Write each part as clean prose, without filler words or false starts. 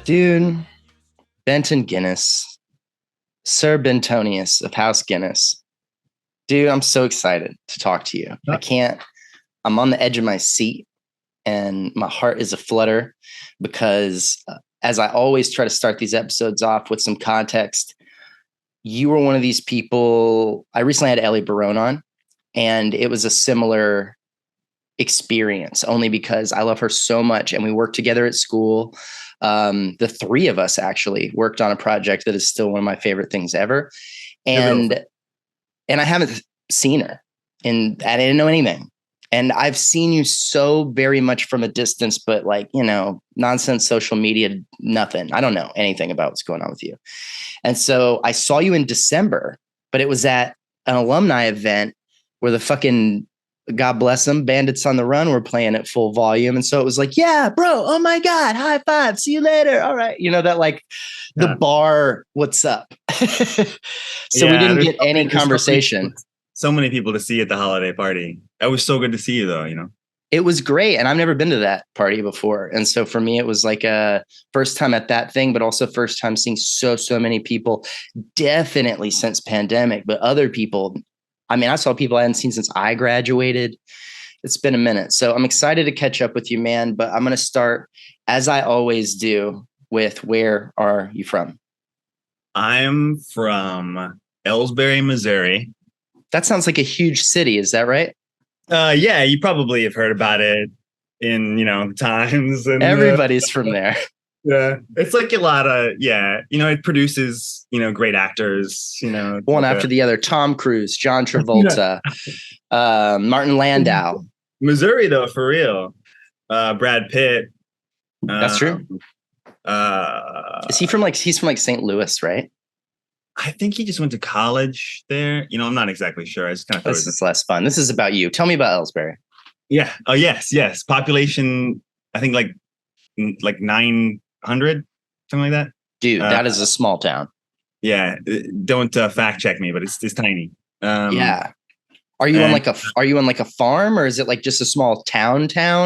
Dude, Benton Guinness, Sir Bentonius of House Guinness. Dude, I'm so excited to talk to you. I can't, I'm on the edge of my seat and my heart is a flutter because, as I always try to start these episodes off with some context, you were one of these people. I recently had Ellie Barone on, and it was a similar experience only because I love her so much and we worked together at school. The three of us actually worked on a project that is still one of my favorite things ever. And and I haven't seen her and I didn't know anything. And I've seen you so very much from a distance, but like, nonsense social media, nothing. I don't know anything about what's going on with you. And so I saw you in December, but it was at an alumni event where the fucking, God bless them, Bandits on the Run were playing at full volume. And so it was like, yeah, bro, oh my God, high five, see you later. All right. That like the bar, what's up? So we didn't get any conversation. So many people to see at the holiday party. It was so good to see you though, It was great. And I've never been to that party before. And so for me, it was like a first time at that thing, but also first time seeing so many people, definitely since pandemic, but other people. I mean, I saw people I hadn't seen since I graduated. It's been a minute. So I'm excited to catch up with you, man. But I'm going to start, as I always do, with where are you from? I'm from Elsberry, Missouri. That sounds like a huge city. Is that right? Yeah, you probably have heard about it in, Times. And everybody's from there. Yeah, it's like a lot of, it produces, great actors, one after the other. Tom Cruise, John Travolta, Martin Landau. Missouri, though, for real. Brad Pitt. That's true. Is he from he's from St. Louis, right? I think he just went to college there. I'm not exactly sure. I just kind of this is less fun. This is about you. Tell me about Elsberry. Yeah. Oh, yes. Population, I think like 900, something like that. Dude, that is a small town. Yeah. Don't fact check me, but it's tiny. Yeah. Are you on like a farm, or is it like just a small town,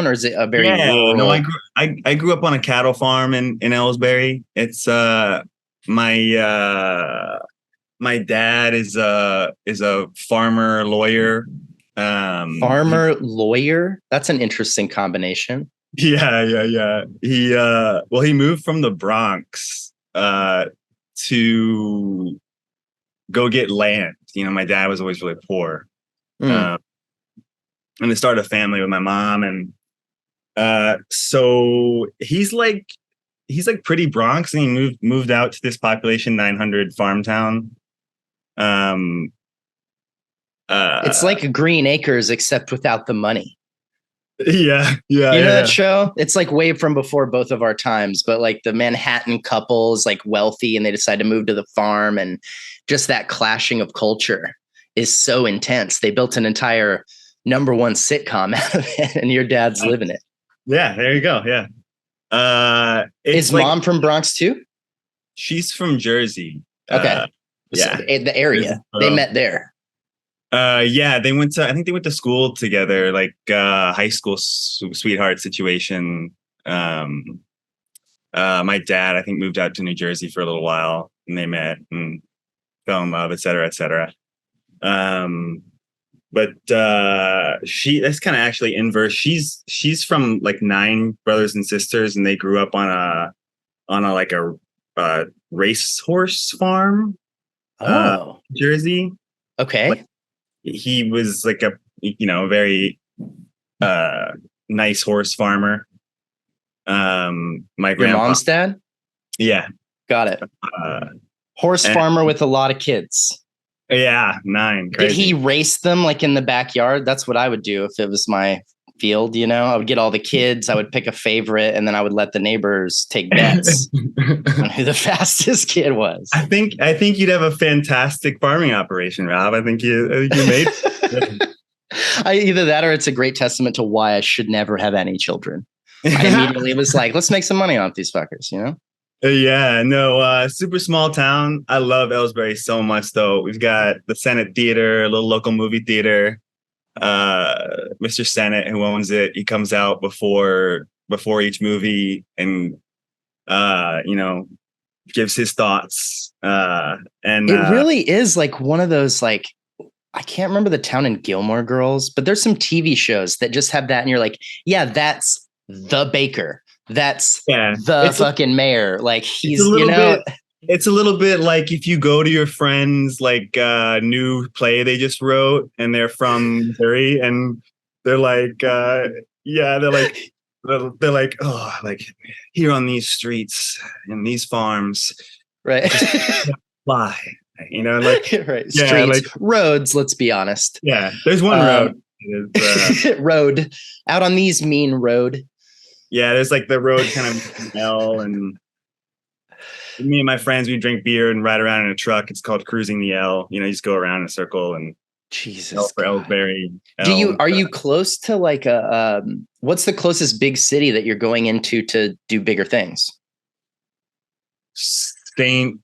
or is it a very rural? No, I grew up on a cattle farm in Elsberry. It's my dad is a farmer lawyer. Farmer lawyer? That's an interesting combination. Yeah. He moved from the Bronx to go get land. My dad was always really poor. And to start a family with my mom, and so he's like pretty Bronx, and he moved out to this population 900 farm town. It's like Green Acres except without the money. Yeah. You know that show? It's like way from before both of our times, but like the Manhattan couple is like wealthy and they decide to move to the farm, and just that clashing of culture is so intense. They built an entire #1 sitcom out of it, and your dad's living it. Yeah, there you go. Yeah. Is mom from Bronx too? She's from Jersey. Okay. So the area. They met there. Yeah, I think they went to school together, like high school sweetheart situation. My dad, I think, moved out to New Jersey for a little while, and they met and fell in love, et cetera, et cetera. But that's kind of actually inverse. She's from like 9 brothers and sisters, and they grew up on a racehorse farm. Jersey. Okay. Like, he was like a very nice horse farmer. My Your mom's dad? Yeah. Got it. Horse farmer with a lot of kids. Yeah, 9. Crazy. Did he race them like in the backyard? That's what I would do if it was my field, I would get all the kids, I would pick a favorite, and then I would let the neighbors take bets on who the fastest kid was. I think you'd have a fantastic farming operation, Rob. I think you made it. Either that or it's a great testament to why I should never have any children. I immediately was like, let's make some money off these fuckers, Yeah, no, super small town. I love Elsberry so much, though. We've got the Senate Theater, a little local movie theater. Mr. Senate, who owns it, he comes out before each movie and you know, gives his thoughts. And It really is like one of those, like, I can't remember the town in Gilmore Girls, but there's some TV shows that just have that. And you're like, yeah, that's the baker. That's yeah, the fucking mayor. Like it's a he's, little bit. It's a little bit like if you go to your friend's like new play they just wrote, and they're from Missouri, and they're like, yeah, they're like, oh, like here on these streets and these farms, right. just fly, you know, like right. yeah, Streets, like roads, let's be honest. yeah. There's one road. Road out on these mean road. Yeah, there's like the road kind of L, and me and my friends, we drink beer and ride around in a truck. It's called cruising the L. You know, you just go around in a circle and Jesus. for Elsberry. Are you close to like what's the closest big city that you're going into to do bigger things? St.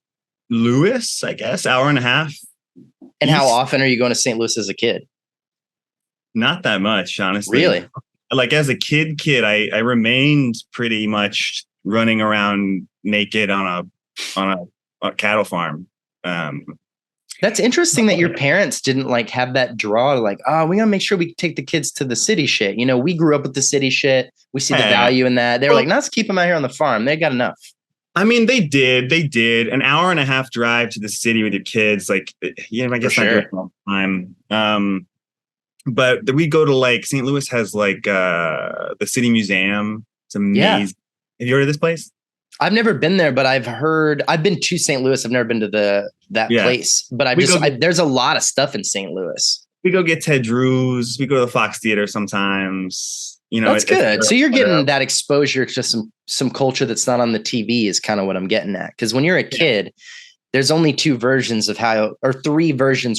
Louis, I guess, hour and a half. And how often are you going to St. Louis as a kid? Not that much, honestly. Really? Like as a kid, I remained pretty much running around naked on a cattle farm. That's interesting that your parents didn't like have that draw to like, oh, we gotta make sure we take the kids to the city shit. You know, we grew up with the city shit. We see the value in that. They're like, no, let's keep them out here on the farm. They got enough. I mean, they did an hour and a half drive to the city with your kids. Like, yeah, I guess not sure. all the time. But we go to like St. Louis has like the city museum. It's amazing. Yeah. Have you heard of this place? I've never been there, but I've been to St. Louis. I've never been to that place, but there's a lot of stuff in St. Louis. We go get Ted Drew's. We go to the Fox Theater sometimes. You know, that's good. So you're getting that exposure to some culture that's not on the TV is kind of what I'm getting at. Because when you're a kid, there's only three versions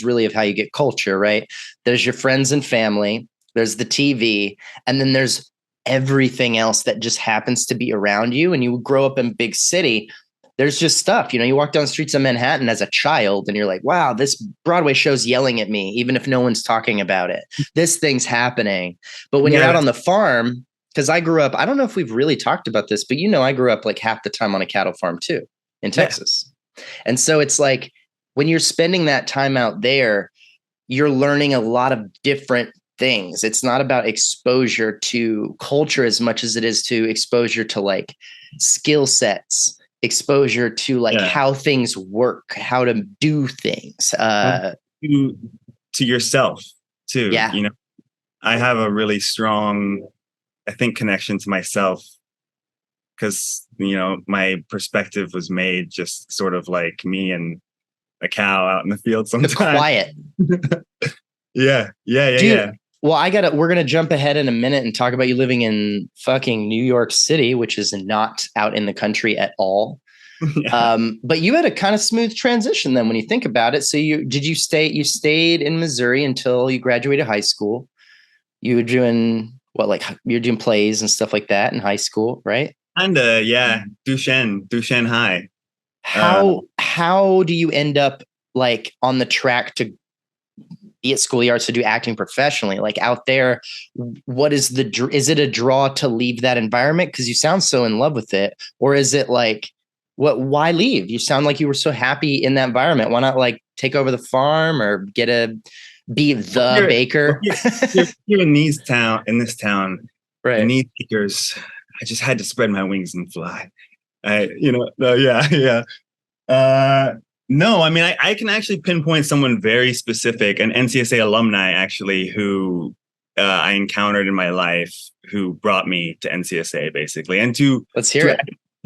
really of how you get culture, right? There's your friends and family, there's the TV, and then there's everything else that just happens to be around you. And you grow up in big city, there's just stuff, you know, you walk down the streets of Manhattan as a child and you're like, wow, this Broadway show's yelling at me, even if no one's talking about it. This thing's happening. But when you're out on the farm, because I grew up, I don't know if we've really talked about this, but you know, I grew up like half the time on a cattle farm too in Texas. And so it's like when you're spending that time out there, you're learning a lot of different things. It's not about exposure to culture as much as it is to exposure to like skill sets, exposure to like how things work, how to do things. To yourself too. Yeah. You know, I have a really strong, I think, connection to myself because, you know, my perspective was made just sort of like me and a cow out in the field sometimes. It's quiet. Yeah. Well, we're going to jump ahead in a minute and talk about you living in fucking New York City, which is not out in the country at all. Yeah. But you had a kind of smooth transition then when you think about it. So you stayed in Missouri until you graduated high school. You were doing you're doing plays and stuff like that in high school, right? Kinda, yeah. Duchesne High. How do you end up like on the track to be at School of the Arts to do acting professionally? Like out there, what is it a draw to leave that environment? Because you sound so in love with it. Or is it like, why leave? You sound like you were so happy in that environment. Why not like take over the farm or be the baker? Here in this town, right? In these acres, I just had to spread my wings and fly. No, I mean, I can actually pinpoint someone very specific, an NCSA alumni, actually, who I encountered in my life, who brought me to NCSA, basically, and to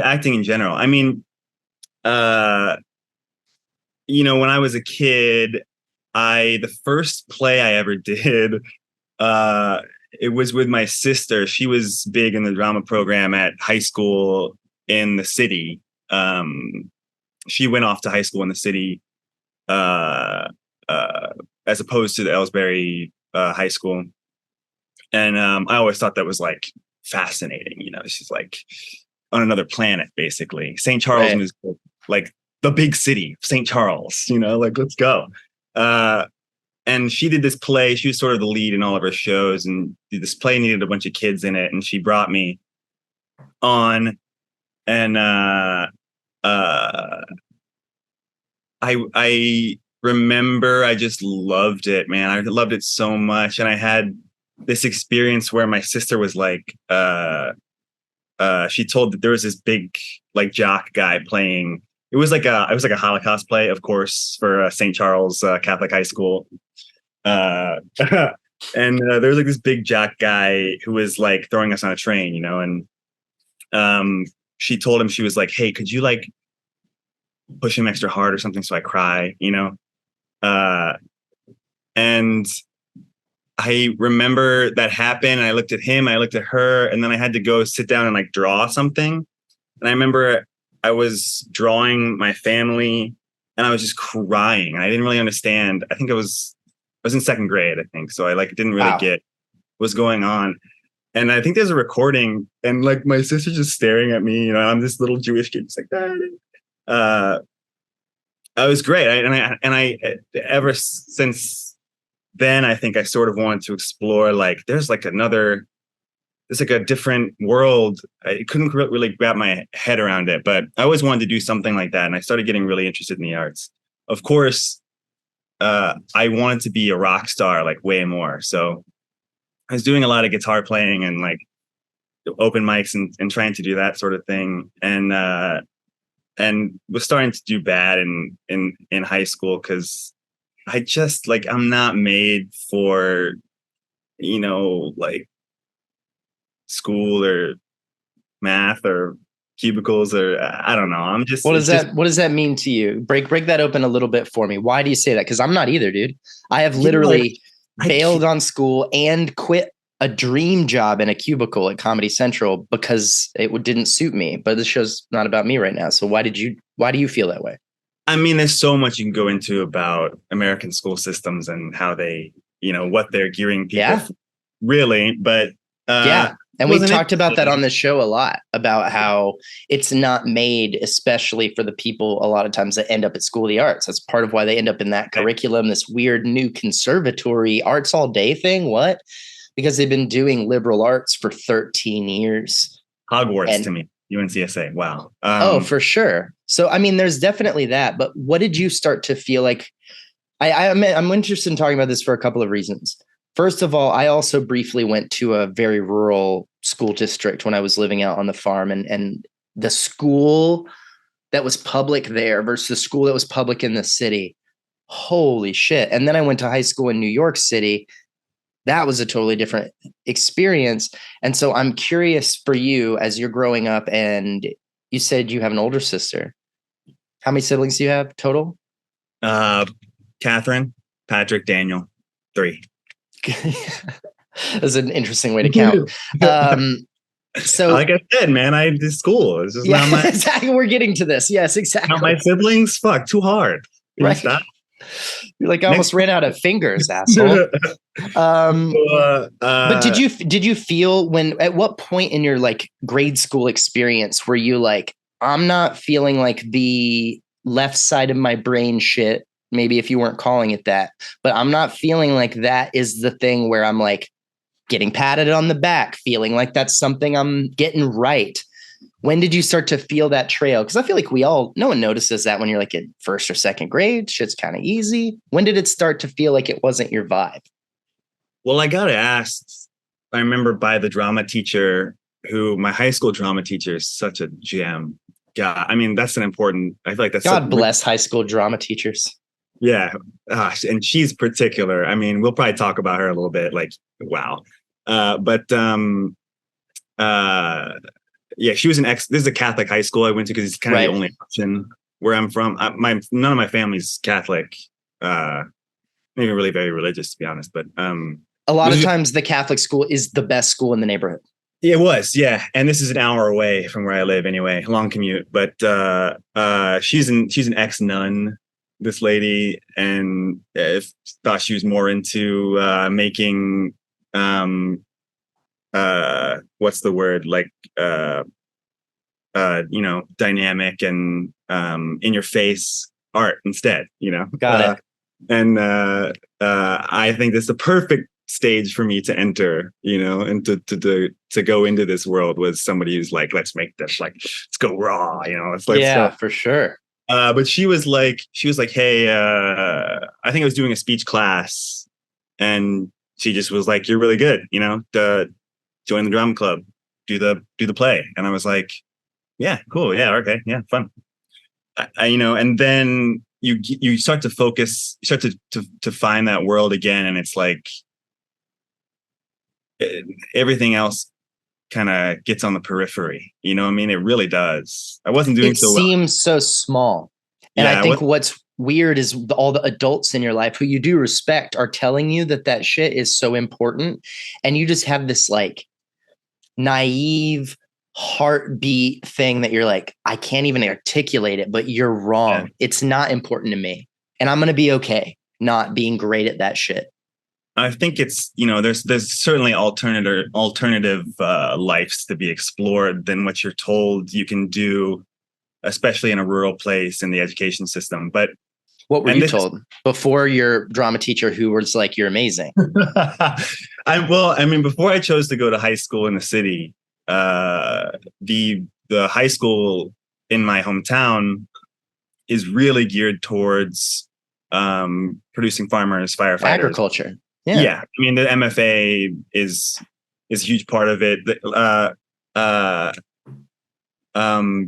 acting in general. I mean, you know, when I was a kid, the first play I ever did, it was with my sister. She was big in the drama program at high school in the city. She went off to high school in the city, as opposed to the Elsberry High School. And I always thought that was like fascinating. You know, she's like on another planet, basically. St. Charles, Missouri, like the big city, St. Charles, you know, like, let's go. And she did this play. She was sort of the lead in all of her shows. And this play needed a bunch of kids in it. And she brought me on. and uh, I remember I just loved it, man. I loved it so much, and I had this experience where my sister was like, she told that there was this big like jock guy playing. It was like a Holocaust play, of course, for St. Charles Catholic High School. Uh, and there was like this big jock guy who was like throwing us on a train, and she told him, she was like, "Hey, could you like push him extra hard or something so I cry?" Uh, and I remember that happened. I looked at him, I looked at her, and then I had to go sit down and like draw something. And I remember I was drawing my family and I was just crying. And I didn't really understand. I was in second grade, I think. So I like didn't really get what's going on. And I think there's a recording and like my sister just staring at me, I'm this little Jewish kid, just like that. It was great. I ever since then, I think I sort of wanted to explore like there's like a different world. I couldn't really grab my head around it, but I always wanted to do something like that. And I started getting really interested in the arts. Of course, I wanted to be a rock star, like way more. So I was doing a lot of guitar playing and like open mics and trying to do that sort of thing. And was starting to do bad in high school because I just like I'm not made for like school or math or cubicles or I don't know. I'm just what does that mean to you? Break that open a little bit for me. Why do you say that? Because I'm not either, dude. I have literally bailed on school and quit a dream job in a cubicle at Comedy Central because it didn't suit me. But this show's not about me right now. So why do you feel that way? I mean, there's so much you can go into about American school systems and how they, what they're gearing people for, really. But yeah. And we've talked about that on this show a lot, about how it's not made, especially for the people a lot of times that end up at School of the Arts. That's part of why they end up in that curriculum, this weird new conservatory arts all day thing. What? Because they've been doing liberal arts for 13 years. Hogwarts to me, UNCSA. Wow. For sure. So, I mean, there's definitely that. But what did you start to feel like? I'm interested in talking about this for a couple of reasons. First of all, I also briefly went to a very rural school district when I was living out on the farm, and the school that was public there versus the school that was public in the city. Holy shit. And then I went to high school in New York City. That was a totally different experience. And so I'm curious for you as you're growing up, and you said you have an older sister. How many siblings do you have total? Catherine, Patrick, Daniel, 3. That's an interesting way to count. So, like I said, man, I did school. It's just not my. Exactly. We're getting to this. Yes, exactly. Not my siblings. Fuck, too hard. Right. Stop. You're like, I almost ran out of fingers, asshole. But did you feel at what point in your like grade school experience were you like, I'm not feeling like the left side of my brain shit? Maybe if you weren't calling it that, but I'm not feeling like that is the thing where I'm like getting patted on the back, feeling like that's something I'm getting right. When did you start to feel that trail? Because I feel like no one notices that when you're like in first or second grade, shit's kind of easy. When did it start to feel like it wasn't your vibe? Well, I got asked, I remember by the drama teacher my high school drama teacher is such a gem. God, I mean, that's I feel like that's God bless high school drama teachers. Yeah. And she's particular. I mean, we'll probably talk about her a little bit. Like, wow. Yeah, she was this is a Catholic high school I went to because it's kind of the only option where I'm from. None of my family's Catholic, maybe really very religious, to be honest. But a lot of times the Catholic school is the best school in the neighborhood. It was, yeah. And this is an hour away from where I live anyway, long commute. But she's an ex-nun, this lady, and thought she was more into making what's the word, like dynamic and in your face art instead, Got it. And I think that's the perfect stage for me to enter, and to go into this world was somebody who's like, let's make this, like, let's go raw, it's like, yeah, for sure. But she was like, hey, I think I was doing a speech class, and she just was like, you're really good, join the drama club, do the play. And I was like, yeah, cool. Yeah. Okay. Yeah. Fun. And then you start to focus, you start to find that world again. And it's like everything else kind of gets on the periphery. You know what I mean? It really does. I wasn't doing so well. It seems so small. And yeah, I think what's weird is all the adults in your life who you do respect are telling you that shit is so important. And you just have this like naive heartbeat thing that you're like, I can't even articulate it, but you're wrong. Yeah. It's not important to me. And I'm going to be okay not being great at that shit. I think it's, there's certainly alternative lives to be explored than what you're told you can do, especially in a rural place in the education system. But what were you told before your drama teacher who was like, you're amazing? Before I chose to go to high school in the city, the high school in my hometown is really geared towards producing farmers, firefighters, agriculture. Yeah. I mean, the MFA is a huge part of it.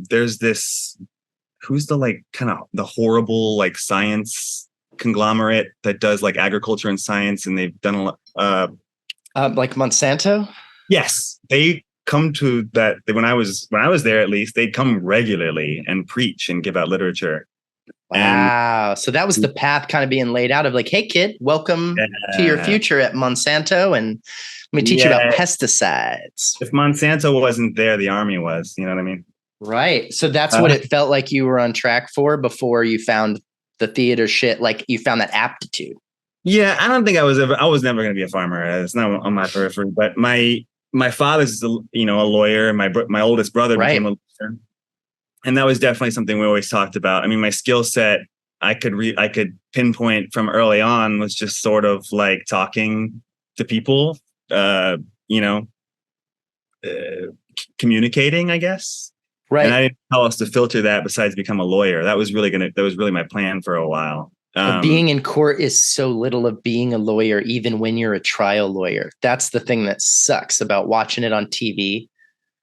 There's this, who's the like kind of the horrible like science conglomerate that does like agriculture and science, and they've done a lot. Like Monsanto. Yes, they come to that. When I was there, at least they'd come regularly and preach and give out literature. Wow. So that was the path kind of being laid out of like, hey, kid, welcome to your future at Monsanto. And let me teach you about pesticides. If Monsanto wasn't there, the army was, you know what I mean? Right. So that's what it felt like you were on track for before you found the theater shit. Like you found that aptitude. Yeah. I don't think I was never going to be a farmer. It's not on my periphery, but my father's, a lawyer, and my oldest brother became a lawyer. And that was definitely something we always talked about. I mean, my skill set, I could pinpoint from early on was just sort of like talking to people, communicating, I guess. Right. And I didn't know how else to filter that besides become a lawyer. That was really my plan for a while. Being in court is so little of being a lawyer, even when you're a trial lawyer. That's the thing that sucks about watching it on TV.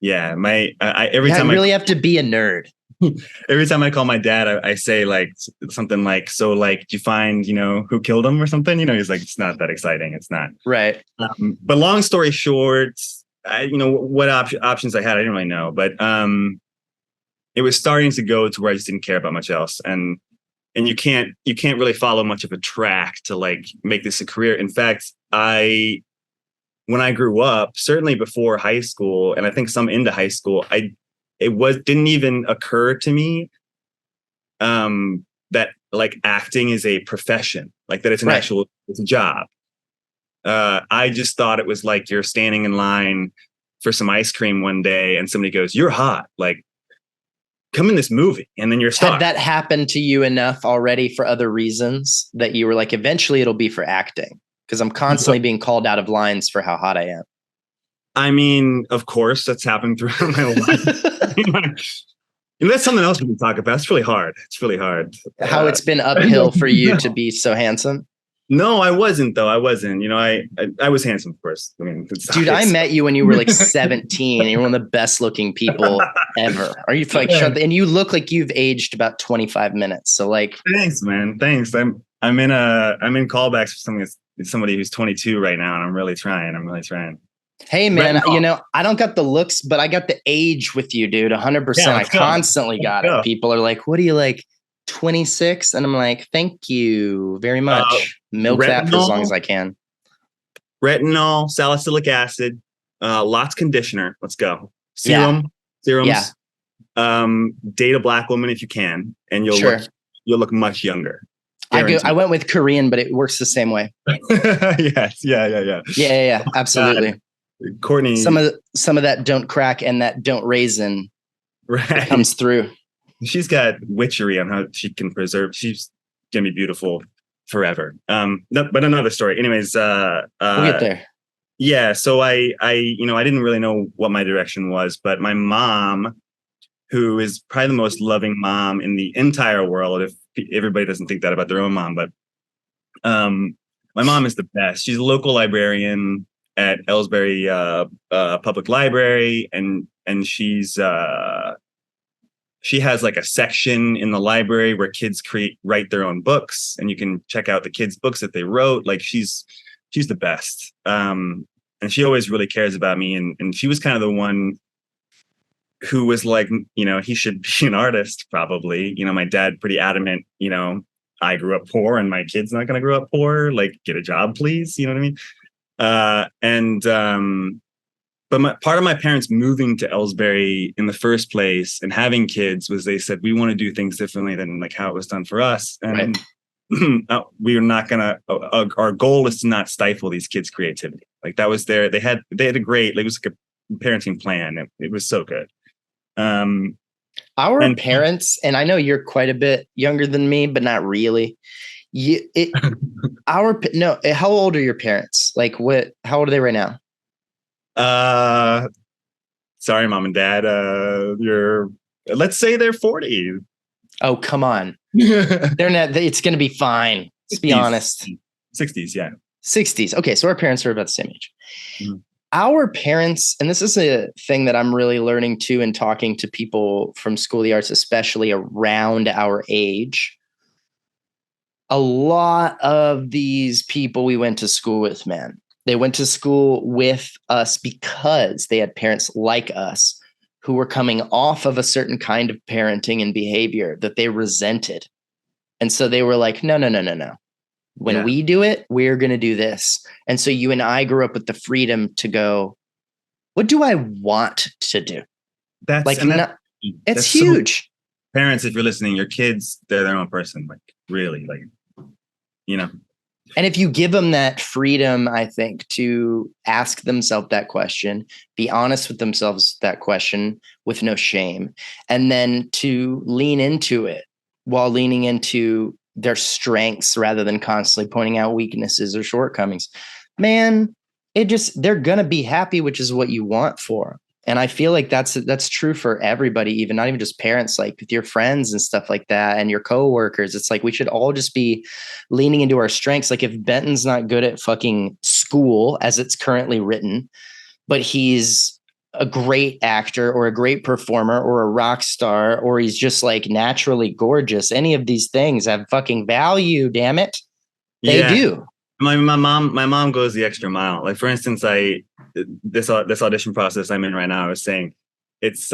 Yeah, every time I really have to be a nerd. Every time I call my dad, I say like something like, so like, did you find, who killed him or something? He's like, it's not that exciting. It's not. Right. But long story short, what options I had, I didn't really know, but it was starting to go to where I just didn't care about much else. And you can't really follow much of a track to like make this a career. In fact, when I grew up, certainly before high school, and I think some into high school, didn't even occur to me that like acting is a profession, like that it's it's a job. I just thought it was like you're standing in line for some ice cream one day and somebody goes, "You're hot, like come in this movie," and then you're stuck. Had that happened to you enough already for other reasons that you were like, eventually it'll be for acting? Because I'm constantly being called out of lines for how hot I am. I mean, of course, that's happened throughout my life. That's something else we can talk about. It's really hard. How it's been uphill for you to be so handsome. No, I wasn't though. I wasn't. I was handsome, of course. I mean, dude, I met you when you were like 17, and you're one of the best looking people ever. Are you like and you look like you've aged about 25 minutes. So like, thanks, man. Thanks. I'm in callbacks for somebody who's 22 right now, and I'm really trying. Hey man, I don't got the looks, but I got the age with you, dude. 100%. Yeah, I constantly got it. People are like, what do you like? 26? And I'm like, thank you very much. Milk that for as long as I can. Retinol, salicylic acid, lots conditioner. Let's go. Serums. Yeah. Date a black woman if you can, and you'll look much younger. I went with Korean, but it works the same way. Yes. Yeah. Absolutely. Courtney, some of that don't crack and that don't raisin comes through. She's got witchery on how she can preserve. She's gonna be beautiful forever. But another story. Anyways, We'll get there. yeah. So I didn't really know what my direction was, but my mom, who is probably the most loving mom in the entire world, if everybody doesn't think that about their own mom, but my mom is the best. She's a local librarian at Elsberry Public Library, and she has like a section in the library where kids write their own books, and you can check out the kids' books that they wrote. Like she's the best. And she always really cares about me. And she was kind of the one who was like, he should be an artist, probably. My dad pretty adamant, I grew up poor and my kid's not going to grow up poor. Like, get a job, please. You know what I mean? But part of my parents moving to Elsberry in the first place and having kids was they said, we want to do things differently than like how it was done for us. And right. We are not going to, our goal is to not stifle these kids' creativity. Like that was they had a great, like, it was like a parenting plan. It was so good. Our parents, and I know you're quite a bit younger than me, but not really. How old are your parents? Like how old are they right now? Sorry, mom and dad. Let's say they're 40. Oh, come on. They're not, it's going to be fine. Let's be honest. 60s. Yeah. 60s. Okay. So our parents are about the same age. Mm-hmm. Our parents, and this is a thing that I'm really learning too, and talking to people from School of the Arts, especially around our age. A lot of these people we went to school with, man, they went to school with us because they had parents like us who were coming off of a certain kind of parenting and behavior that they resented. And so they were like, no. When we do it, we're going to do this. And so you and I grew up with the freedom to go, what do I want to do? It's huge. So, parents, if you're listening, your kids, they're their own person. Like, really, like, And if you give them that freedom, I think, to ask themselves that question, be honest with themselves that question with no shame, and then to lean into it while leaning into their strengths rather than constantly pointing out weaknesses or shortcomings, man, they're going to be happy, which is what you want for them. And I feel like that's true for everybody, even not even just parents, like with your friends and stuff like that and your coworkers. It's like we should all just be leaning into our strengths. Like if Benton's not good at fucking school as it's currently written, but he's a great actor or a great performer or a rock star, or he's just like naturally gorgeous, any of these things have fucking value, damn it. They do. My mom goes the extra mile. Like, for instance, this audition process I'm in right now, I was saying it's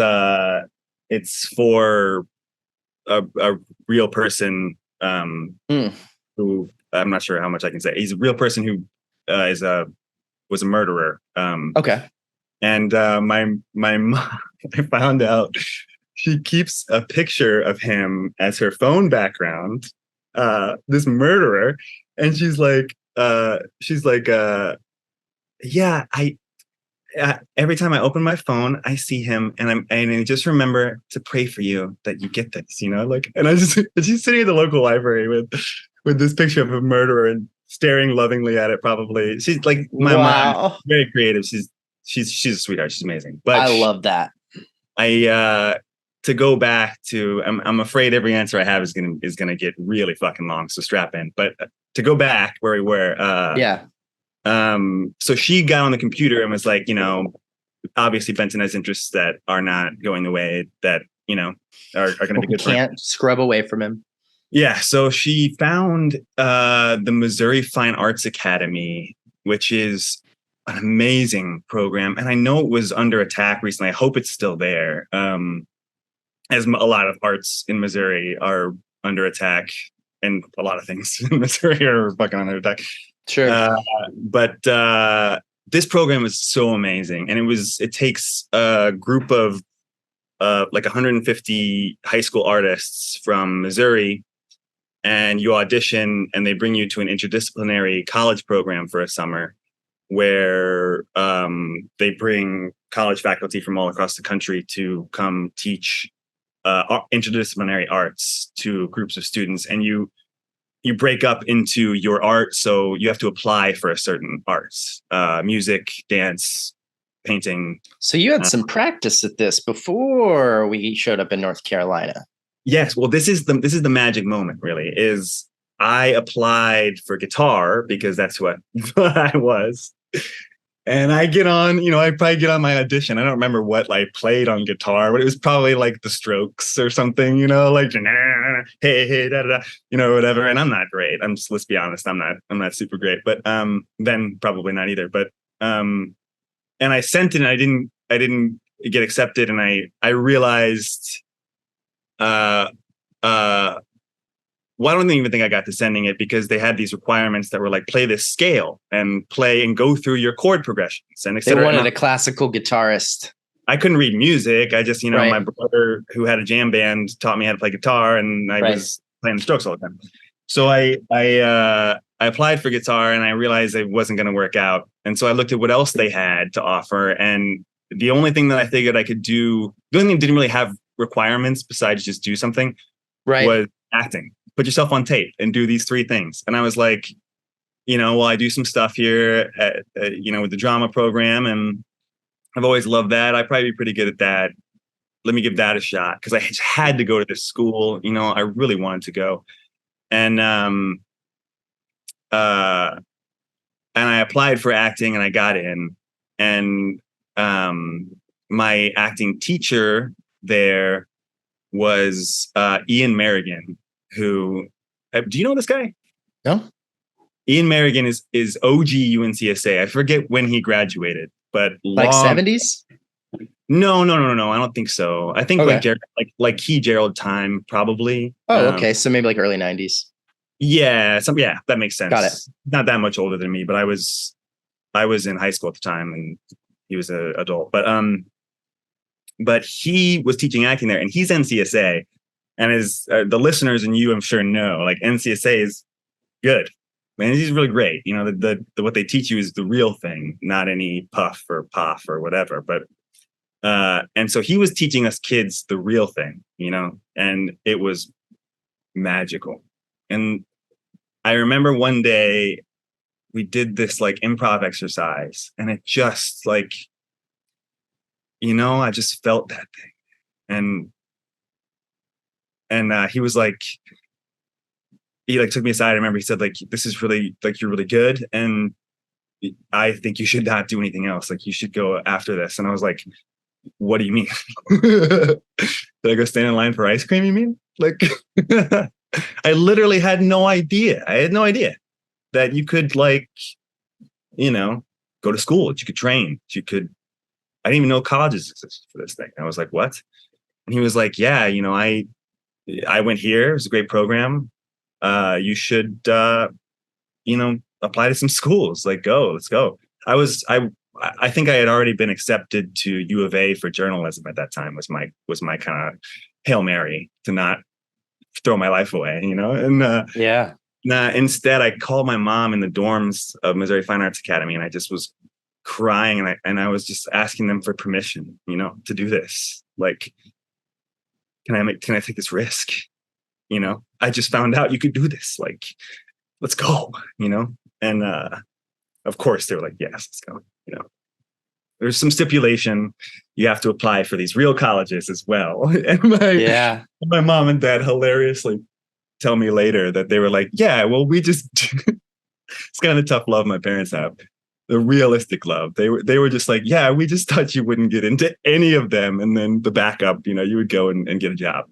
for a real person who, I'm not sure how much I can say. He's a real person who was a murderer. Okay. And my mom, I found out she keeps a picture of him as her phone background, this murderer, and she's like, yeah, every time I open my phone, I see him, and I just remember to pray for you that you get this, like, and she's sitting at the local library with this picture of a murderer and staring lovingly at it. Probably she's like, my mom, very creative. She's a sweetheart. She's amazing. But I love that. To go back to, I'm afraid every answer I have is gonna get really fucking long. So strap in. But to go back where we were, so she got on the computer and was like, obviously Benton has interests that are not going the way that are going to be good. Can't scrub away from him. Yeah. So she found the Missouri Fine Arts Academy, which is an amazing program. And I know it was under attack recently. I hope it's still there. As a lot of arts in Missouri are under attack, and a lot of things in Missouri are fucking under attack. Sure. But this program is so amazing. And it takes a group of like 150 high school artists from Missouri, and you audition and they bring you to an interdisciplinary college program for a summer, where they bring college faculty from all across the country to come teach interdisciplinary arts to groups of students. And you you break up into your art. So you have to apply for a certain arts, music, dance, painting. So you had some practice at this before we showed up in North Carolina. Yes. Well, this is the magic moment, really, is I applied for guitar because that's what I was. And I get on, I probably get on my audition. I don't remember what I played on guitar, but it was probably like the Strokes or something, like hey, hey, da, da, da, whatever. And I'm not great. Let's be honest, I'm not super great, but then probably not either. But and I sent it and I didn't get accepted. And I realized well, I don't even think I got to sending it because they had these requirements that were like play this scale and play and go through your chord progressions and They wanted a classical guitarist. I couldn't read music. I just, Right. my brother who had a jam band taught me how to play guitar, and I was playing the Strokes all the time. So I applied for guitar and I realized it wasn't going to work out. And so I looked at what else they had to offer. And the only thing that I figured I could do, the only thing that didn't really have requirements besides just do something, was acting. Put yourself on tape and do these 3 things. And I was like, well, I do some stuff here at, with the drama program, and I've always loved that. I'd probably be pretty good at that. Let me give that a shot, because I just had to go to this school. I really wanted to go. And I applied for acting and I got in. And my acting teacher there was Ian Merrigan, who, do you know this guy? No. Ian Merrigan is OG UNCSA. I forget when he graduated, but like 70s. No. I don't think so. I think like Gerald time probably. Oh, okay. So maybe like early 90s. Yeah, that makes sense. Got it. Not that much older than me, but I was in high school at the time, and he was an adult. But he was teaching acting there, and he's NCSA. And as the listeners and you, I'm sure, know, like NCSA is good. Man, he's really great. The what they teach you is the real thing, not any puff or poff or whatever. But and so he was teaching us kids the real thing, and it was magical. And I remember one day we did this like improv exercise, and it just like, I just felt that thing. And he was like, he like took me aside. I remember he said, like, this is really, like, you're really good, and I think you should not do anything else. Like, you should go after this. And I was like, what do you mean? Did I go stand in line for ice cream, you mean? Like, I literally had no idea. I had no idea that you could, like, go to school, that you could train, that you could. I didn't even know colleges existed for this thing. I was like, what? And he was like, yeah, I went here. It was a great program. You should, apply to some schools. Like, let's go. I think I had already been accepted to U of A for journalism at that time. Was my kind of Hail Mary to not throw my life away, And instead, I called my mom in the dorms of Missouri Fine Arts Academy, and I just was crying, and I was just asking them for permission, to do this. Like, can I take this risk? I just found out you could do this. Like, let's go, and of course they were like, yes, let's go. There's some stipulation. You have to apply for these real colleges as well. And my mom and dad hilariously tell me later that they were like, yeah, well, we just, it's kind of tough love my parents have. The realistic love. They were just like, yeah, we just thought you wouldn't get into any of them. And then the backup, you would go and get a job.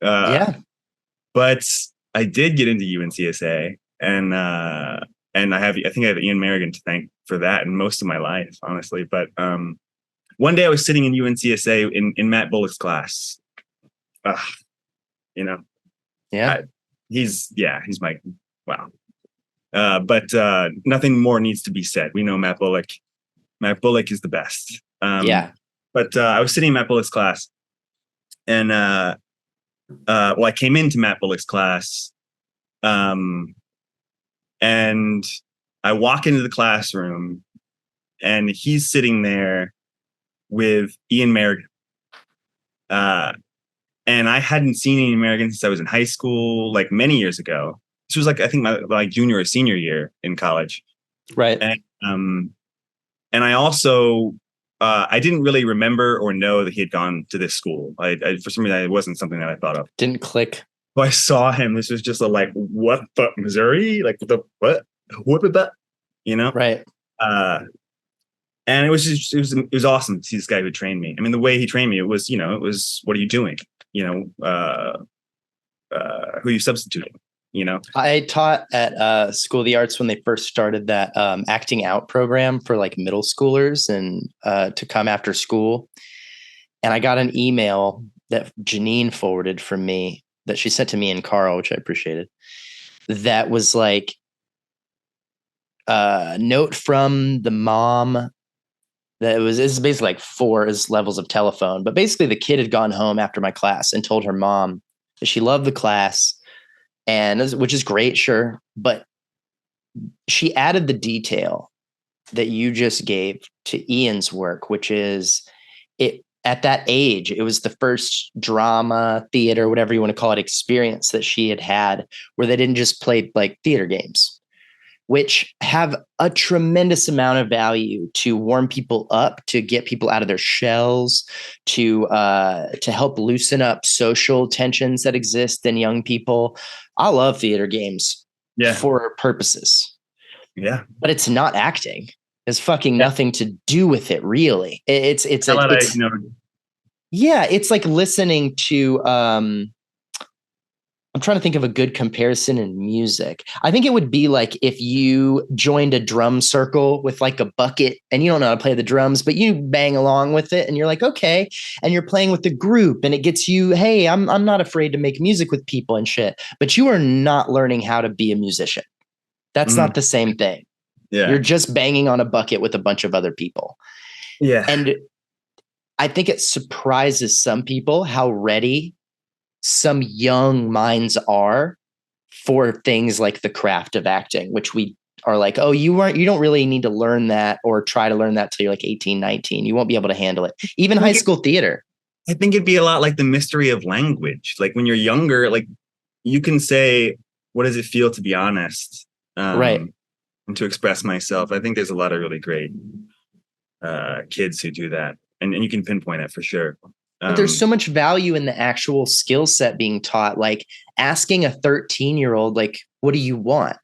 But I did get into UNCSA, and I think I have Ian Merrigan to thank for that and most of my life, honestly. But one day I was sitting in UNCSA in Matt Bullock's class. He's my, wow. But nothing more needs to be said. We know Matt Bullock. Matt Bullock is the best. But I was sitting in Matt Bullock's class, and I came into Matt Bullock's class, and I walk into the classroom, and he's sitting there with Ian Merrigan. And I hadn't seen Ian Merrigan since I was in high school, like many years ago. this was like, I think my junior or senior year in college. Right. And I also, I didn't really remember or know that he had gone to this school. I for some reason, it wasn't something that I thought of. Didn't click. So I saw him. This was just a like, what the Missouri? Like what? What did that? You know? Right. And it was awesome to see this guy who trained me. I mean, the way he trained me, it was, what are you doing? Who are you substituting? I taught at School of the Arts when they first started that acting out program for like middle schoolers and to come after school. And I got an email that Janine forwarded from me that she sent to me and Carl, which I appreciated. That was like a note from the mom. It's basically like 4 levels of telephone. But basically the kid had gone home after my class and told her mom that she loved the class. Which is great, sure. But she added the detail that you just gave to Ian's work, which is at that age, it was the first drama, theater, whatever you want to call it, experience that she had where they didn't just play like theater games, which have a tremendous amount of value to warm people up, to get people out of their shells, to help loosen up social tensions that exist in young people. I love theater games for purposes. Yeah. But it's not acting. It's fucking nothing to do with it, really. It's like listening to I'm trying to think of a good comparison in music. I think it would be like if you joined a drum circle with like a bucket and you don't know how to play the drums, but you bang along with it and you're like, okay. And you're playing with the group and it gets you, hey, I'm not afraid to make music with people and shit, but you are not learning how to be a musician. That's not the same thing. Yeah. You're just banging on a bucket with a bunch of other people. Yeah. And I think it surprises some people how ready some young minds are for things like the craft of acting, which we are like, oh, you don't really need to learn that or try to learn that till you're like 18, 19. You won't be able to handle it. Even high school theater. I think it'd be a lot like the mystery of language. Like when you're younger, like you can say, what does it feel to be honest? Right. And to express myself. I think there's a lot of really great kids who do that. And you can pinpoint it for sure. But there's so much value in the actual skill set being taught. Like asking a 13-year-old, like, what do you want?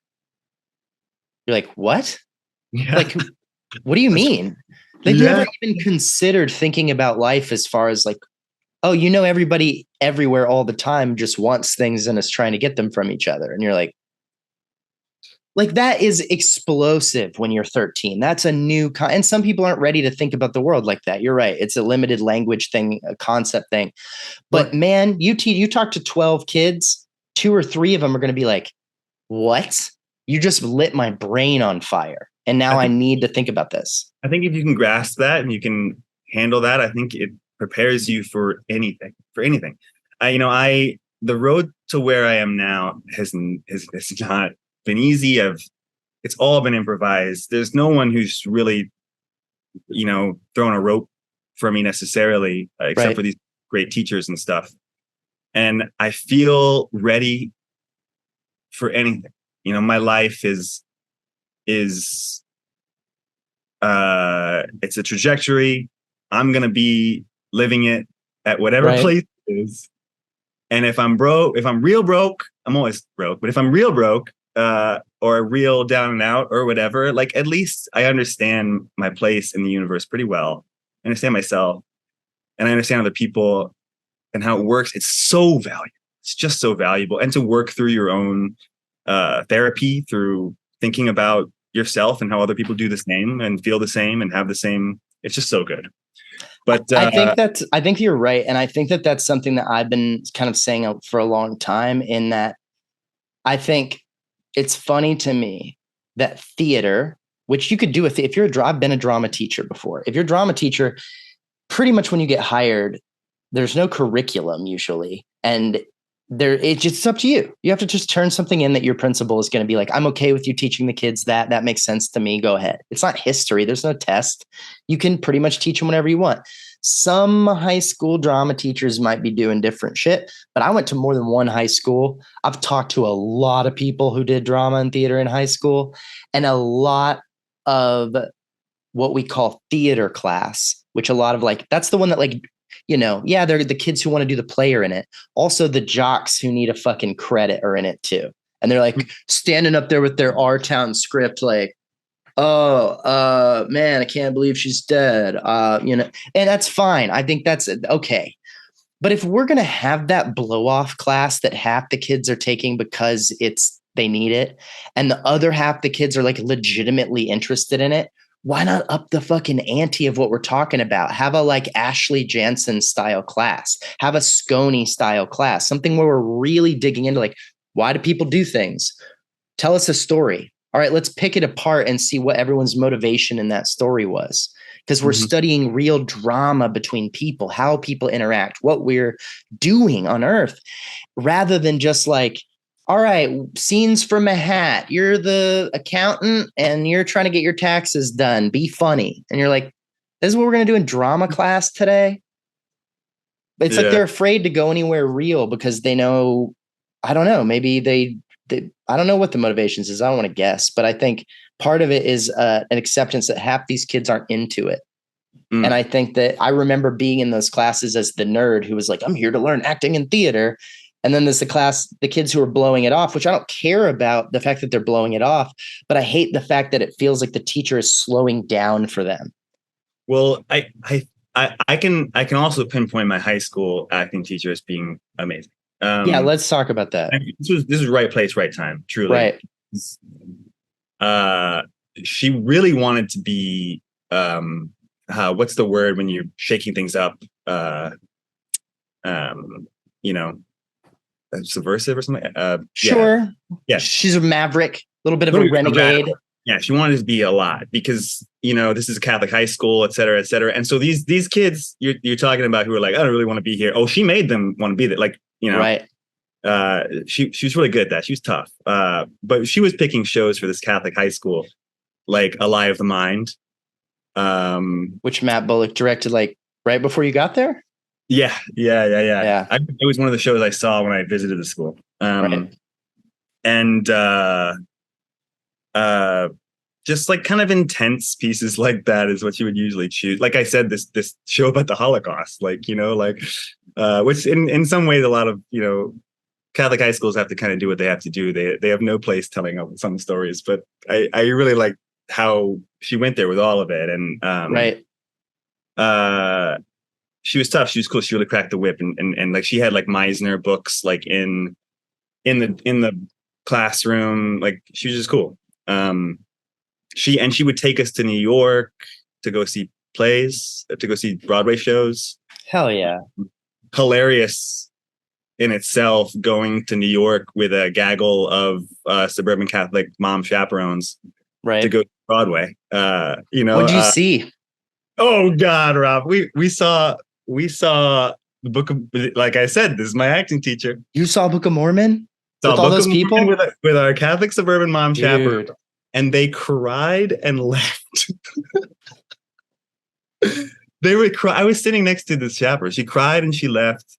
You're like, what? Yeah. Like, what do you mean? They've never even considered thinking about life as far as like, oh, everybody everywhere all the time just wants things and is trying to get them from each other. And you're like that is explosive when you're 13. That's a new and some people aren't ready to think about the world like that. You're right. It's a limited language thing, a concept thing. But man, you talk to 12 kids, 2 or 3 of them are going to be like, what? You just lit my brain on fire. And now I need to think about this. I think if you can grasp that and you can handle that, I think it prepares you for anything. The road to where I am now has not been easy. It's all been improvised. There's no one who's really, thrown a rope for me necessarily, except for these great teachers and stuff. And I feel ready for anything. My life is it's a trajectory. I'm going to be living it at whatever place it is. And if I'm real broke, I'm always broke. But if I'm real broke, or real down and out or whatever, like at least I understand my place in the universe pretty well. I understand myself and I understand other people and how it works. It's so valuable. It's just so valuable. And to work through your own therapy, through thinking about yourself and how other people do the same and feel the same and have the same. It's just so good. But I think you're right. And I think that that's something that I've been kind of saying for a long time, in that I think it's funny to me that theater, which you could do if you're I've been a drama teacher before. If you're a drama teacher, pretty much when you get hired, there's no curriculum usually. And it's just up to you. You have to just turn something in that your principal is going to be like, I'm okay with you teaching the kids that. That makes sense to me. Go ahead. It's not history. There's no test. You can pretty much teach them whatever you want. Some high school drama teachers might be doing different shit, but I went to more than one high school. I've talked to a lot of people who did drama and theater in high school, and a lot of what we call theater class, which a lot of like, that's the one that like, yeah, they're the kids who want to do the play are in it. Also, the jocks who need a fucking credit are in it too. And they're like standing up there with their R Town script, like, oh, man, I can't believe she's dead. And that's fine. I think that's okay. But if we're gonna have that blow off class that half the kids are taking because they need it, and the other half the kids are like legitimately interested in it, why not up the fucking ante of what we're talking about? Have a like Ashley Jansen style class, have a Sconey style class, something where we're really digging into like, why do people do things? Tell us a story. All right, let's pick it apart and see what everyone's motivation in that story was. Because we're studying real drama between people, how people interact, what we're doing on Earth, rather than just like, all right, scenes from a hat. You're the accountant and you're trying to get your taxes done. Be funny. And you're like, this is what we're going to do in drama class today. It's like they're afraid to go anywhere real because they know, I don't know, maybe they I don't know what the motivations is. I don't want to guess, but I think part of it is an acceptance that half these kids aren't into it. And I think that I remember being in those classes as the nerd who was like, I'm here to learn acting and theater. And then there's the kids who are blowing it off, which I don't care about the fact that they're blowing it off, but I hate the fact that it feels like the teacher is slowing down for them. Well, I can also pinpoint my high school acting teacher as being amazing. Yeah, let's talk about that. This is right place, right time. Truly, right. She really wanted to be what's the word when you're shaking things up? Subversive or something. Sure. Yeah. She's a maverick, a little bit of a renegade. Yeah, she wanted to be a lot because this is a Catholic high school, et cetera, et cetera. And so these kids you're talking about who are like, I don't really want to be here. Oh, she made them want to be there. Like, right. She was really good at that. She was tough. But she was picking shows for this Catholic high school, like A Lie of the Mind. Which Matt Bullock directed like right before you got there? Yeah. It was one of the shows I saw when I visited the school. Right. And just like kind of intense pieces like that is what you would usually choose. Like I said, this show about the Holocaust, which in some ways a lot of Catholic high schools have to kind of do what they have to do. They have no place telling some stories, but I really like how she went there with all of it. And right. She was tough. She was cool. She really cracked the whip, and like she had like Meisner books like in the classroom. Like she was just cool. She would take us to New York to go see plays, to go see Broadway shows. Hell yeah. Hilarious in itself, going to New York with a gaggle of suburban Catholic mom chaperones, right, to go to Broadway. What'd you see? Oh God, Rob, we saw the Book of, like I said, this is my acting teacher. You saw Book of Mormon with all those people with our Catholic suburban mom chaperone, and they cried and left. They would cry. I was sitting next to the chaperone. She cried and she left.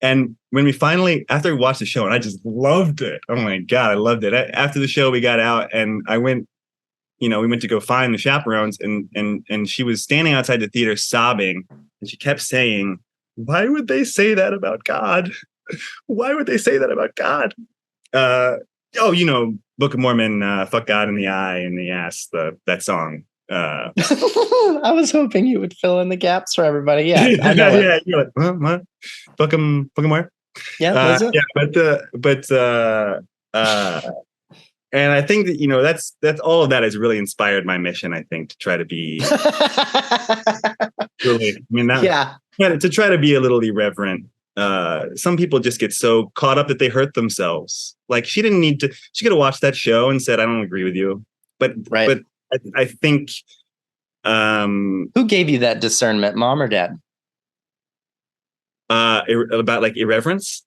And when we finally, after we watched the show, and I just loved it. Oh my God, I loved it. After the show, we got out and I went, we went to go find the chaperones, and she was standing outside the theater sobbing, and she kept saying, "Why would they say that about God? Why would they say that about God?" Book of Mormon, fuck God in the eye and the ass, that song. I was hoping you would fill in the gaps for everybody. Yeah, I know yeah. You're like, what? Book of Mormon. Yeah, and I think that that's all of that has really inspired my mission. I think to try to be really, to try to be a little irreverent. Some people just get so caught up that they hurt themselves. Like she didn't need to. She could have watched that show and said, "I don't agree with you." But I think. Who gave you that discernment, mom or dad? About like irreverence.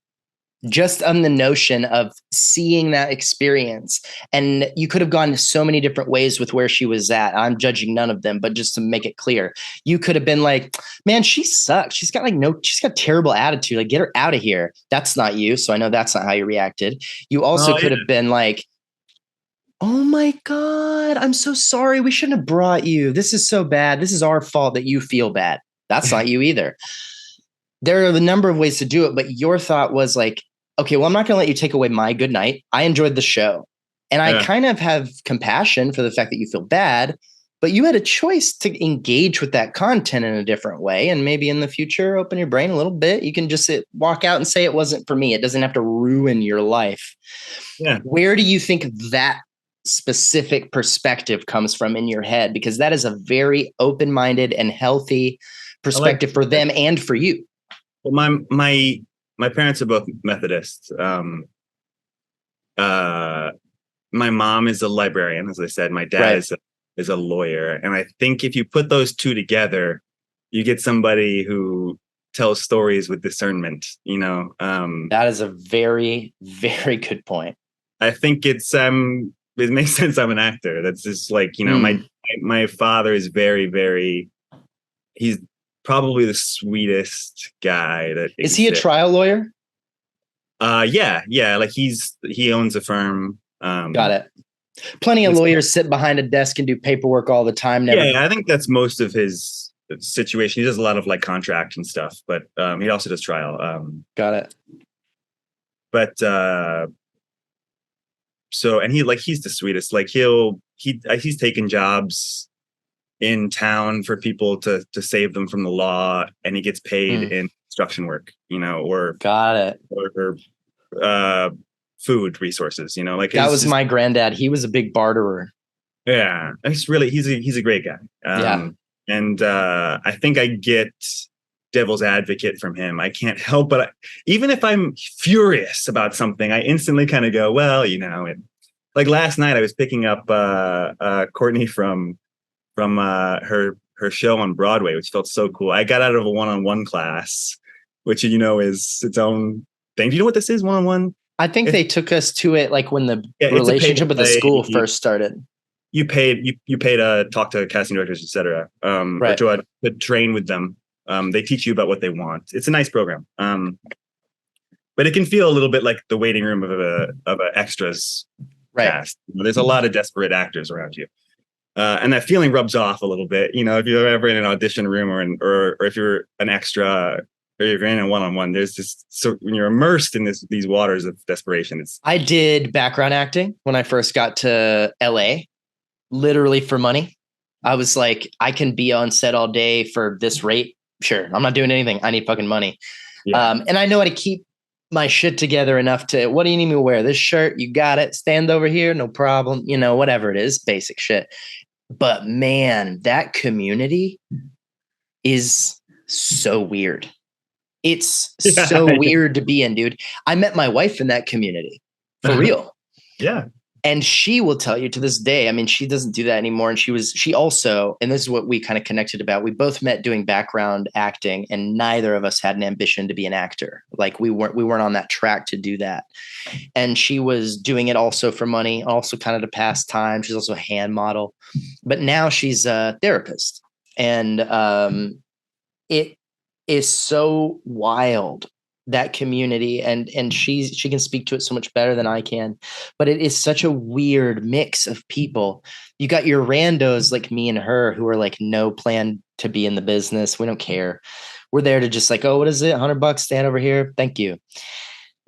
just on the notion of seeing that experience. And you could have gone so many different ways with where she was at. I'm judging none of them, but just to make it clear, you could have been like, man, she sucks. She's got she's got terrible attitude. Like, get her out of here. That's not you. So I know that's not how you reacted. You also could have been like, oh my God, I'm so sorry. We shouldn't have brought you. This is so bad. This is our fault that you feel bad. That's not you either. There are a number of ways to do it, but your thought was like, okay, well, I'm not going to let you take away my good night. I enjoyed the show. And I kind of have compassion for the fact that you feel bad, but you had a choice to engage with that content in a different way. And maybe in the future, open your brain a little bit. You can just walk out and say it wasn't for me. It doesn't have to ruin your life. Yeah. Where do you think that specific perspective comes from in your head? Because that is a very open-minded and healthy perspective for them and for you. Well, my parents are both Methodists. My mom is a librarian, as I said. My dad is a lawyer, and I think if you put those two together, you get somebody who tells stories with discernment. That is a very, very good point. I think it makes sense. I'm an actor. That's just like my father is very, very. He's probably the sweetest guy that is. He a trial lawyer? Yeah. Like he owns a firm. Got it. Plenty of lawyers sit behind a desk and do paperwork all the time. I think that's most of his situation. He does a lot of like contract and stuff, but he also does trial. Got it. But and he's the sweetest. Like he's taken jobs in town for people to save them from the law, and he gets paid in construction work, or got it, or food resources, like that was my granddad. He was a big barterer. Yeah, he's a great guy. And I think I get devil's advocate from him. I can't help but even if I'm furious about something, I instantly kind of go, well, like last night I was picking up Courtney from her show on Broadway, which felt so cool. I got out of a one-on-one class, which is its own thing. Do you know what this is, one-on-one? I think they took us to it like when the relationship with the school first started. You paid to talk to casting directors, etc. Or to train with them. They teach you about what they want. It's a nice program, but it can feel a little bit like the waiting room of a extras cast. There's a lot of desperate actors around you. And that feeling rubs off a little bit, if you're ever in an audition room or if you're an extra or you're in a one-on-one, there's just, so when you're immersed in these waters of desperation. I did background acting when I first got to LA, literally for money. I was like, I can be on set all day for this rate. Sure. I'm not doing anything. I need fucking money. Yeah. And I know how to keep my shit together enough to, what do you need me to wear? This shirt, you got it. Stand over here. No problem. Whatever it is, basic shit. But man, that community is so weird. It's so weird to be in, dude. I met my wife in that community for real. Yeah. And she will tell you to this day, I mean, she doesn't do that anymore. And she also, and this is what we kind of connected about. We both met doing background acting, and neither of us had an ambition to be an actor. Like we weren't on that track to do that. And she was doing it also for money, also kind of to pass time. She's also a hand model, but now she's a therapist. And it is so wild, that community, and she can speak to it so much better than I can, but it is such a weird mix of people. You got your randos like me and her who are like, no plan to be in the business. We don't care. We're there to just like, oh, what is it? $100, stand over here. Thank you.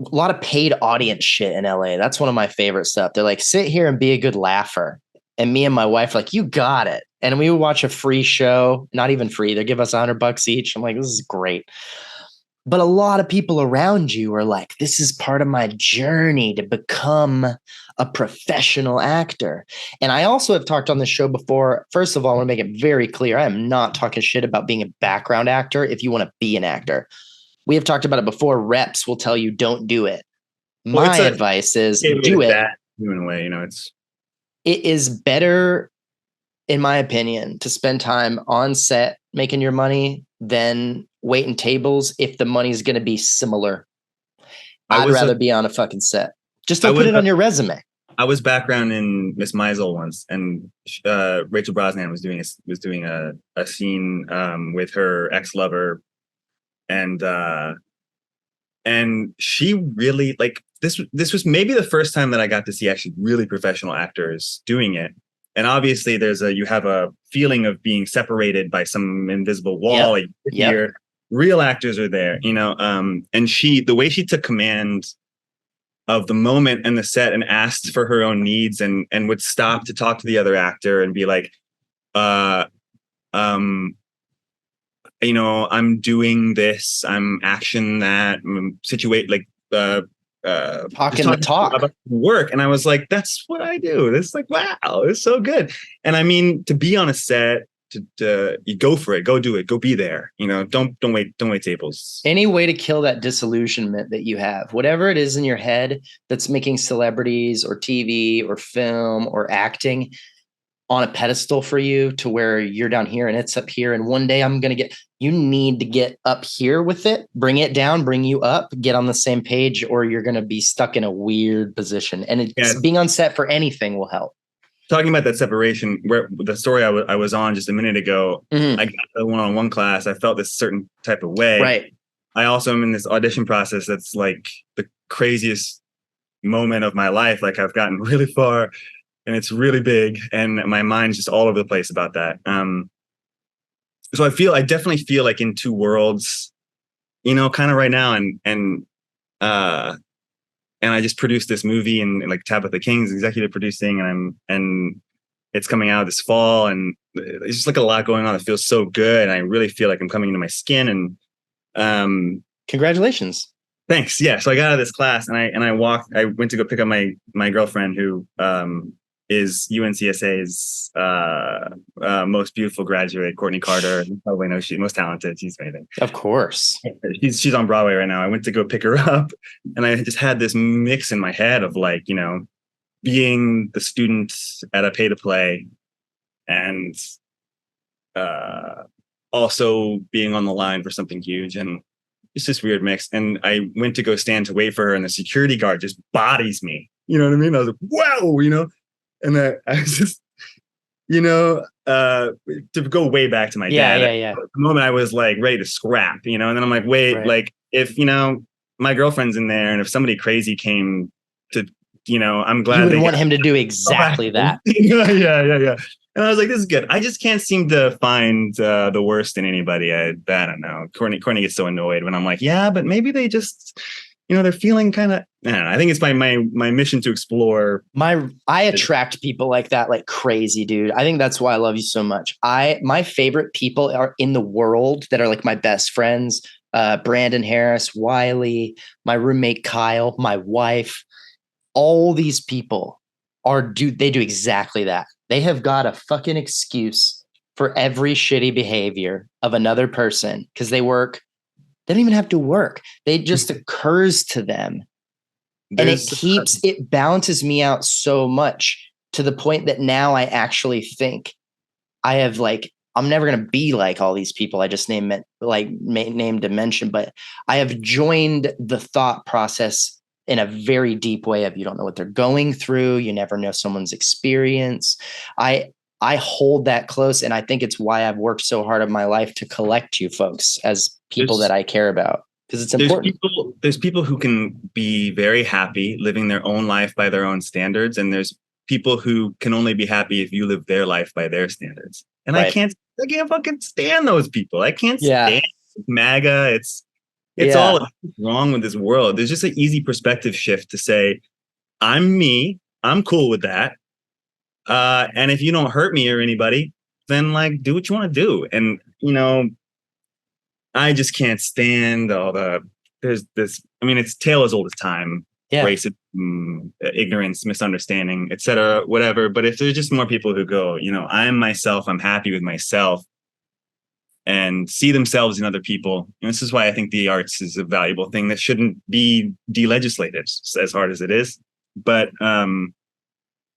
A lot of paid audience shit in LA. That's one of my favorite stuff. They're like, sit here and be a good laugher. And me and my wife, like, you got it. And we would watch a free show, not even free. They give us $100 each. I'm like, this is great. But a lot of people around you are like, this is part of my journey to become a professional actor. And I also have talked on this show before. First of all, I want to make it very clear. I am not talking shit about being a background actor if you want to be an actor. We have talked about it before. Reps will tell you, don't do it. My advice is do it. In a way, it is better, in my opinion, to spend time on set making your money than waiting tables if the money is going to be similar. I'd rather be on a fucking set. Just don't I put was it on your resume. I was background in Miss Maisel once, and Rachel Brosnahan was doing a scene with her ex-lover, and she really like this. This was maybe the first time that I got to see actually really professional actors doing it. And obviously, you have a feeling of being separated by some invisible wall. Yep. Like here, real actors are there, you know. And the way she took command of the moment and the set and asked for her own needs and would stop to talk to the other actor and be like, you know, I'm doing this, I'm action that, situate like talking the talk about work. And I was like, that's what I do. It's like, wow, it's so good. And I mean, to be on a set, to you go for it, go do it, go be there. You know, don't wait tables. Any way to kill that disillusionment that you have, whatever it is in your head that's making celebrities or TV or film or acting on a pedestal for you to where you're down here and it's up here. And one day you need to get up here with it, bring it down, bring you up, get on the same page, or you're going to be stuck in a weird position. And being on set for anything will help. Talking about that separation, where the story I was on just a minute ago, I got the one-on-one class. I felt this certain type of way. Right. I also am in this audition process that's like the craziest moment of my life. Like I've gotten really far and it's really big and my mind's just all over the place about that. So I definitely feel like in two worlds, you know, kind of right now. And I just produced this movie and like Tabitha King's executive producing and it's coming out this fall and it's just like a lot going on. It feels so good. And I really feel like I'm coming into my skin and, congratulations. Thanks. Yeah. So I got out of this class and I went to go pick up my girlfriend who, is UNCSA's most beautiful graduate, Courtney Carter. You probably know she's most talented. She's amazing. Of course. She's on Broadway right now. I went to go pick her up and I just had this mix in my head of like, you know, being the student at a pay to play and also being on the line for something huge. And it's this weird mix. And I went to go stand to wait for her and the security guard just bodies me. You know what I mean? I was like, whoa, you know? And I was just, you know, to go way back to my dad. Yeah. The moment I was like ready to scrap, you know, and then I'm like, wait, right. Like if, you know, my girlfriend's in there and if somebody crazy came to, you know, I'm glad you would want him to do exactly that. Yeah. And I was like, this is good. I just can't seem to find the worst in anybody. I don't know. Courtney gets so annoyed when I'm like, yeah, but maybe they just, you know, they're feeling kind of, I don't know. I think it's my mission to explore. I attract people like that, like crazy, dude. I think that's why I love you so much. My favorite people are in the world that are like my best friends. Brandon Harris, Wiley, my roommate, Kyle, my wife, all these people they do exactly that. They have got a fucking excuse for every shitty behavior of another person because they don't even have to work. They just occurs to them. And it balances me out so much to the point that now I actually think I have like, I'm never going to be like all these people I just named and mentioned, but I have joined the thought process in a very deep way of you don't know what they're going through. You never know someone's experience. I hold that close. And I think it's why I've worked so hard in my life to collect you folks as people that I care about. Because it's important. There's people who can be very happy living their own life by their own standards. And there's people who can only be happy if you live their life by their standards. And right. I can't fucking stand those people. I can't stand MAGA. It's all wrong with this world. There's just an easy perspective shift to say, I'm me. I'm cool with that. And if you don't hurt me or anybody, then like do what you want to do. And, you know, I just can't stand there's this, I mean, it's tale as old as time, racism, ignorance, misunderstanding, etc., whatever. But if there's just more people who go, you know, I'm myself, I'm happy with myself and see themselves in other people. And this is why I think the arts is a valuable thing that shouldn't be delegislated as hard as it is. But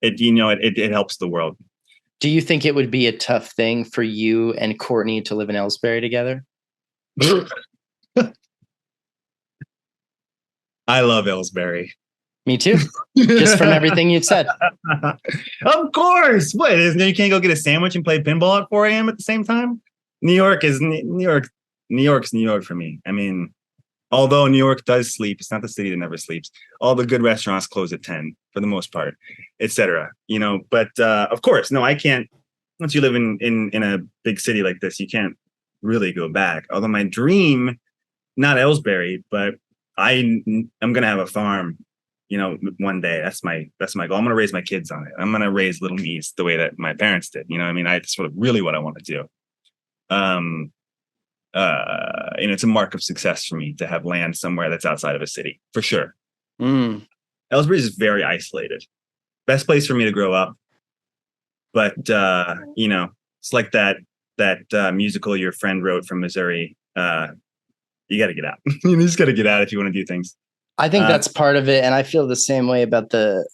it helps the world. Do you think it would be a tough thing for you and Courtney to live in Elsberry together? I love Elsberry. Me too. Just from everything you've said. Of course. What isn't it? You can't go get a sandwich and play pinball at 4 a.m. at the same time. New York is New York. New York's New York for me. I mean, although New York does sleep, it's not the city that never sleeps. All the good restaurants close at 10 for the most part, etc. You know, but of course, no, I can't. Once you live in a big city like this, you can't really go back. Although my dream, not Elsberry, but I'm gonna have a farm, you know, one day. That's my goal. I'm gonna raise my kids on it. I'm gonna raise little me's the way that my parents did. You know what I mean? That's sort of really what I want to do. You know, it's a mark of success for me to have land somewhere that's outside of a city, for sure. Elsberry is very isolated. Best place for me to grow up. But you know, it's like that musical your friend wrote from Missouri. You got to get out. You just got to get out if you want to do things. I think that's part of it, and I feel the same way about the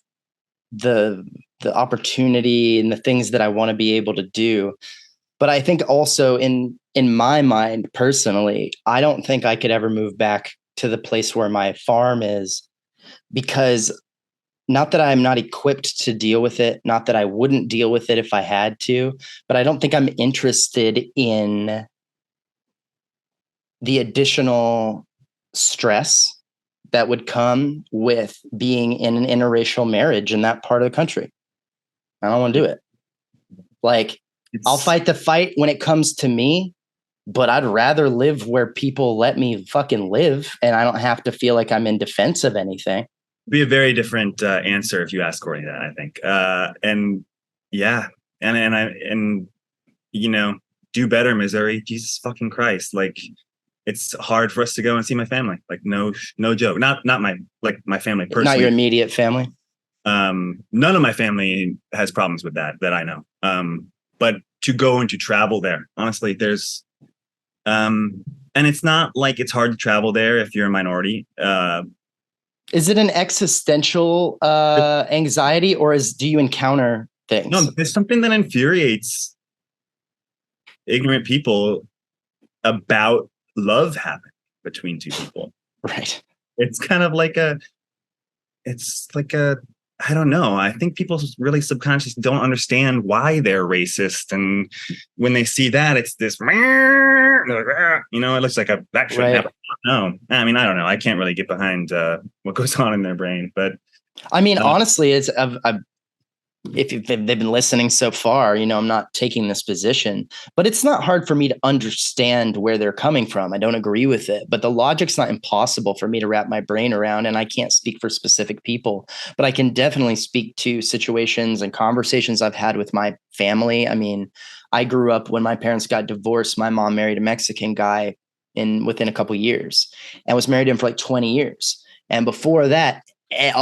opportunity and the things that I want to be able to do. But I think also in my mind personally, I don't think I could ever move back to the place where my farm is, because not that I'm not equipped to deal with it, not that I wouldn't deal with it if I had to, but I don't think I'm interested in the additional stress that would come with being in an interracial marriage in that part of the country. I don't want to do it. Like, I'll fight the fight when it comes to me, but I'd rather live where people let me fucking live and I don't have to feel like I'm in defense of anything. Be a very different answer if you ask Courtney that, I think. And yeah, and you know, do better, Missouri. Jesus fucking Christ. Like, it's hard for us to go and see my family. Like, no joke. Not my family personally. Not your immediate family. None of my family has problems with that I know. But to go and to travel there, honestly, there's and it's not like it's hard to travel there if you're a minority. Is it an existential anxiety, or do you encounter things? No, there's something that infuriates ignorant people about love happening between two people. Right. It's kind of like I don't know. I think people really subconsciously don't understand why they're racist. And when they see that, it's this, you know, it looks like that shouldn't happen. No, I mean, I don't know. I can't really get behind what goes on in their brain. But I mean, honestly, if they've been listening so far, you know, I'm not taking this position, but it's not hard for me to understand where they're coming from. I don't agree with it, but the logic's not impossible for me to wrap my brain around. And I can't speak for specific people, but I can definitely speak to situations and conversations I've had with my family. I mean, I grew up when my parents got divorced. My mom married a Mexican guy within a couple of years and was married to him for like 20 years. And before that,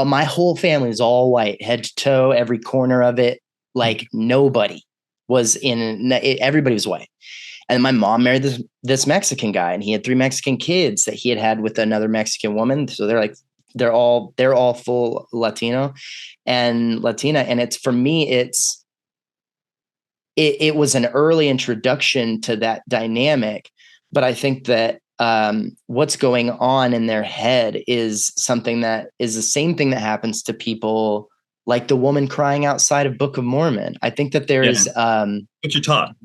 my whole family is all white, head to toe, every corner of it. Like, nobody was everybody was white. And my mom married this Mexican guy, and he had 3 Mexican kids that he had with another Mexican woman. So they're all full Latino and Latina. And for me, it was an early introduction to that dynamic. But I think that what's going on in their head is something that is the same thing that happens to people, like the woman crying outside of Book of Mormon. I think that there is what you're taught.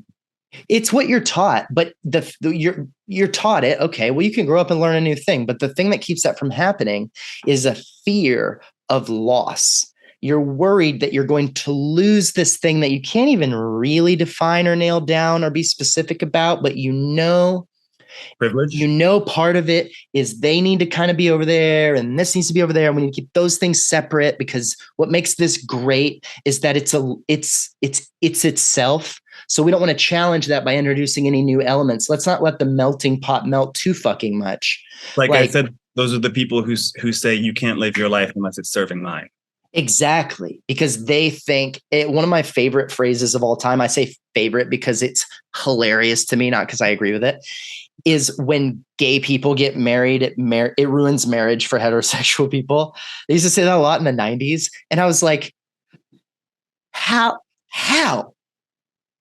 It's what you're taught, but you're taught it. Okay, well, you can grow up and learn a new thing, but the thing that keeps that from happening is a fear of loss. You're worried that you're going to lose this thing that you can't even really define or nail down or be specific about, but you know. Privilege. You know, part of it is they need to kind of be over there and this needs to be over there. And we need to keep those things separate, because what makes this great is that it's itself. So we don't want to challenge that by introducing any new elements. Let's not let the melting pot melt too fucking much. Like I said, those are the people who say you can't live your life unless it's serving mine. Exactly. Because they think one of my favorite phrases of all time, I say favorite because it's hilarious to me, not because I agree with it, is when gay people get married, it ruins marriage for heterosexual people. They used to say that a lot in the 90s. And I was like, how?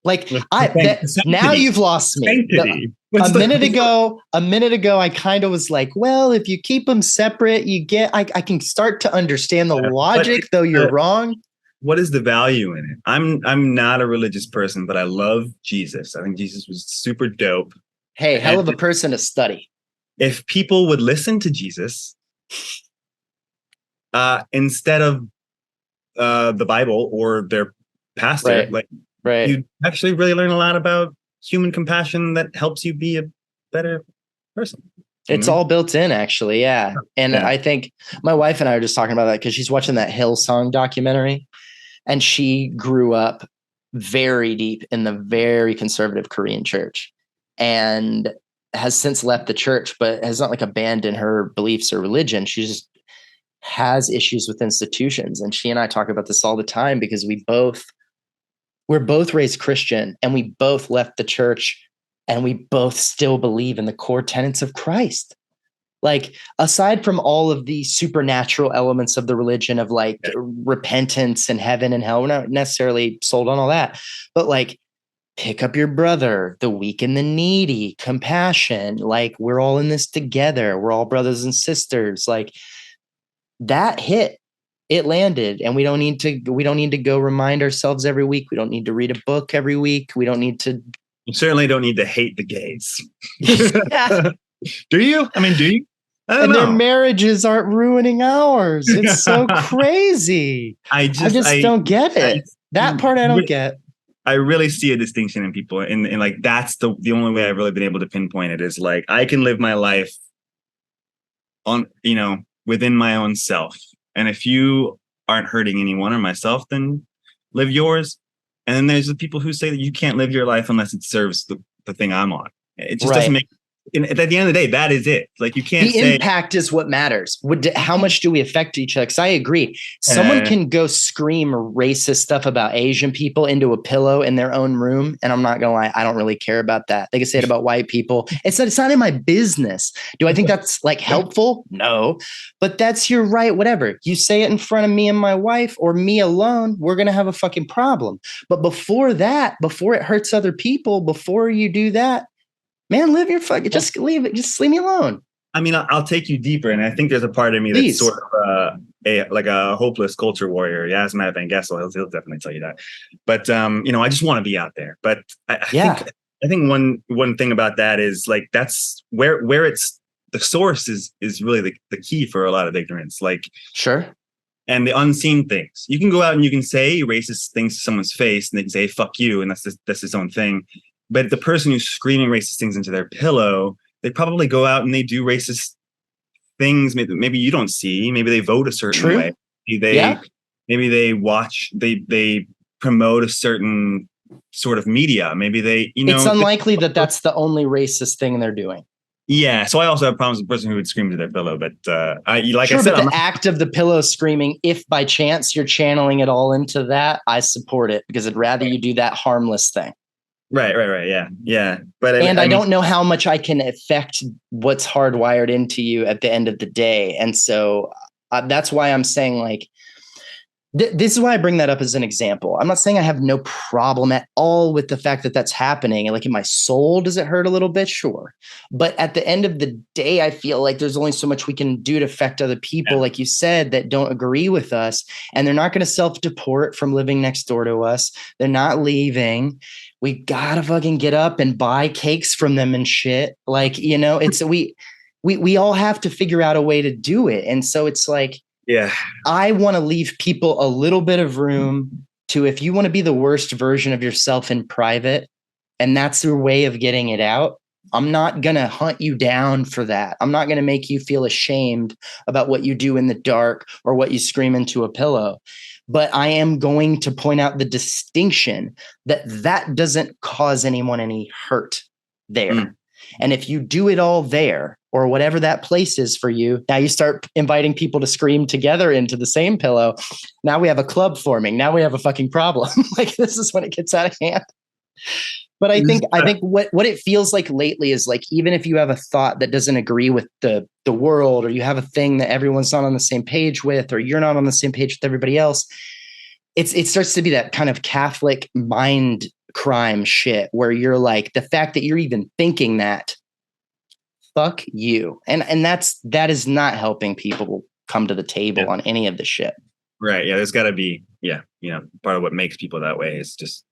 Like now you've lost me. A minute ago, I kind of was like, well, if you keep them separate, I can start to understand the logic, though you're wrong. What is the value in it? I'm not a religious person, but I love Jesus. I think Jesus was super dope. Hey, hell of a person to study. If people would listen to Jesus instead of the Bible or their pastor, you actually really learn a lot about human compassion that helps you be a better person. It's all built in, actually. Yeah. And I think my wife and I are just talking about that because she's watching that Hillsong documentary, and she grew up very deep in the very conservative Korean church and has since left the church, but has not like abandoned her beliefs or religion. She just has issues with institutions. And she and I talk about this all the time because we're both raised Christian, and we both left the church, and we both still believe in the core tenets of Christ. Like, aside from all of the supernatural elements of the religion of like repentance and heaven and hell, we're not necessarily sold on all that, but like, pick up your brother, the weak and the needy, compassion, like we're all in this together. We're all brothers and sisters. Like, that hit. It landed, and we don't need to go remind ourselves every week. We don't need to read a book every week. We don't need to. You certainly don't need to hate the gays. Do you? I mean, do you? I don't know. Their marriages aren't ruining ours. It's so crazy. I just don't get it. That part I don't get. I really see a distinction in people, and like that's the only way I've really been able to pinpoint it is like I can live my life on within my own self. And if you aren't hurting anyone or myself, then live yours. And then there's the people who say that you can't live your life unless it serves the thing I'm on. It just doesn't make. And at the end of the day, that is it. Like, you can't say the impact is what matters. How much do we affect each other? Because I agree. Someone can go scream racist stuff about Asian people into a pillow in their own room. And I'm not going to lie, I don't really care about that. They can say it about white people. It's not in my business. Do I think that's like helpful? No, but that's your right. Whatever. You say it in front of me and my wife or me alone, we're going to have a fucking problem. But before that, before it hurts other people, before you do that, man, live your fucking, just leave it. Just leave me alone. I mean, I'll take you deeper. And I think there's a part of me that's sort of a hopeless culture warrior. Yeah, as a matter of fact, he'll definitely tell you that. But, I just want to be out there. But I think one thing about that is like, that's where it's, the source is really the key for a lot of ignorance. Like, sure. And the unseen things. You can go out and you can say racist things to someone's face and they can say, fuck you. And that's his own thing. But the person who's screaming racist things into their pillow, they probably go out and they do racist things. Maybe you don't see. Maybe they vote a certain way. Maybe they watch. They promote a certain sort of media. Maybe they. It's unlikely that's the only racist thing they're doing. Yeah. So I also have problems with the person who would scream to their pillow. But I said, but the act of the pillow screaming, if by chance you're channeling it all into that, I support it because I'd rather you do that harmless thing. Right. Yeah. But I don't know how much I can affect what's hardwired into you at the end of the day. And so that's why I'm saying like, this is why I bring that up as an example. I'm not saying I have no problem at all with the fact that that's happening. And like in my soul, does it hurt a little bit? Sure. But at the end of the day, I feel like there's only so much we can do to affect other people, like you said, that don't agree with us. And they're not going to self-deport from living next door to us. They're not leaving. We gotta fucking get up and buy cakes from them and shit. Like, it's we all have to figure out a way to do it. And so it's like, I want to leave people a little bit of room to, if you want to be the worst version of yourself in private, and that's your way of getting it out, I'm not going to hunt you down for that. I'm not going to make you feel ashamed about what you do in the dark or what you scream into a pillow. But I am going to point out the distinction that doesn't cause anyone any hurt there. And if you do it all there, or whatever that place is for you, now you start inviting people to scream together into the same pillow. Now we have a club forming. Now we have a fucking problem. Like, this is when it gets out of hand. But I think what it feels like lately is like, even if you have a thought that doesn't agree with the world, or you have a thing that everyone's not on the same page with, or you're not on the same page with everybody else, it starts to be that kind of Catholic mind crime shit where you're like, the fact that you're even thinking that, fuck you. And that is not helping people come to the table on any of the shit. Right. Yeah. There's got to be, part of what makes people that way is just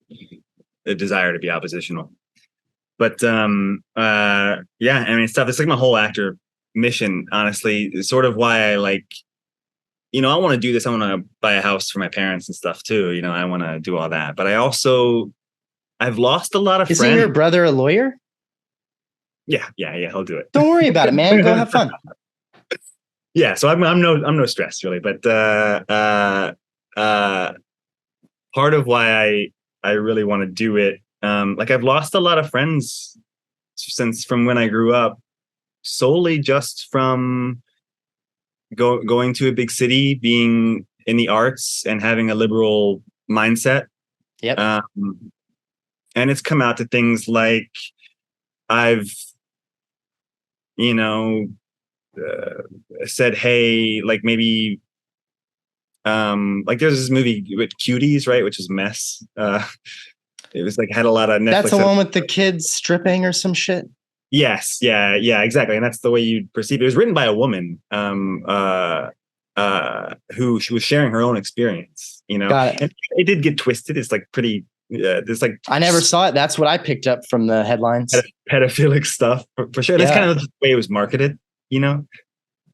the desire to be oppositional. But I mean, it's tough. It's like my whole actor mission, honestly. It's sort of why I like, I want to do this. I want to buy a house for my parents and stuff too. I want to do all that. But I've lost a lot of friends. Isn't your brother a lawyer? Yeah. He'll do it. Don't worry about it, man. Go have fun. Yeah. So I'm no stress really. But part of why I really want to do it, like I've lost a lot of friends from when I grew up, solely just from going to a big city, being in the arts and having a liberal mindset. Yep. And it's come out to things like I've, said, hey, like maybe, like there's this movie with Cuties, right? Which is Mess. It was like had a lot of Netflix. That's the one with the kids stripping or some shit. Yes. Yeah, exactly. And that's the way you perceive it. It was written by a woman who she was sharing her own experience, Got it. And it did get twisted. It's like pretty, there's like, I never saw it. That's what I picked up from the headlines. Pedophilic stuff for sure. That's kind of the way it was marketed,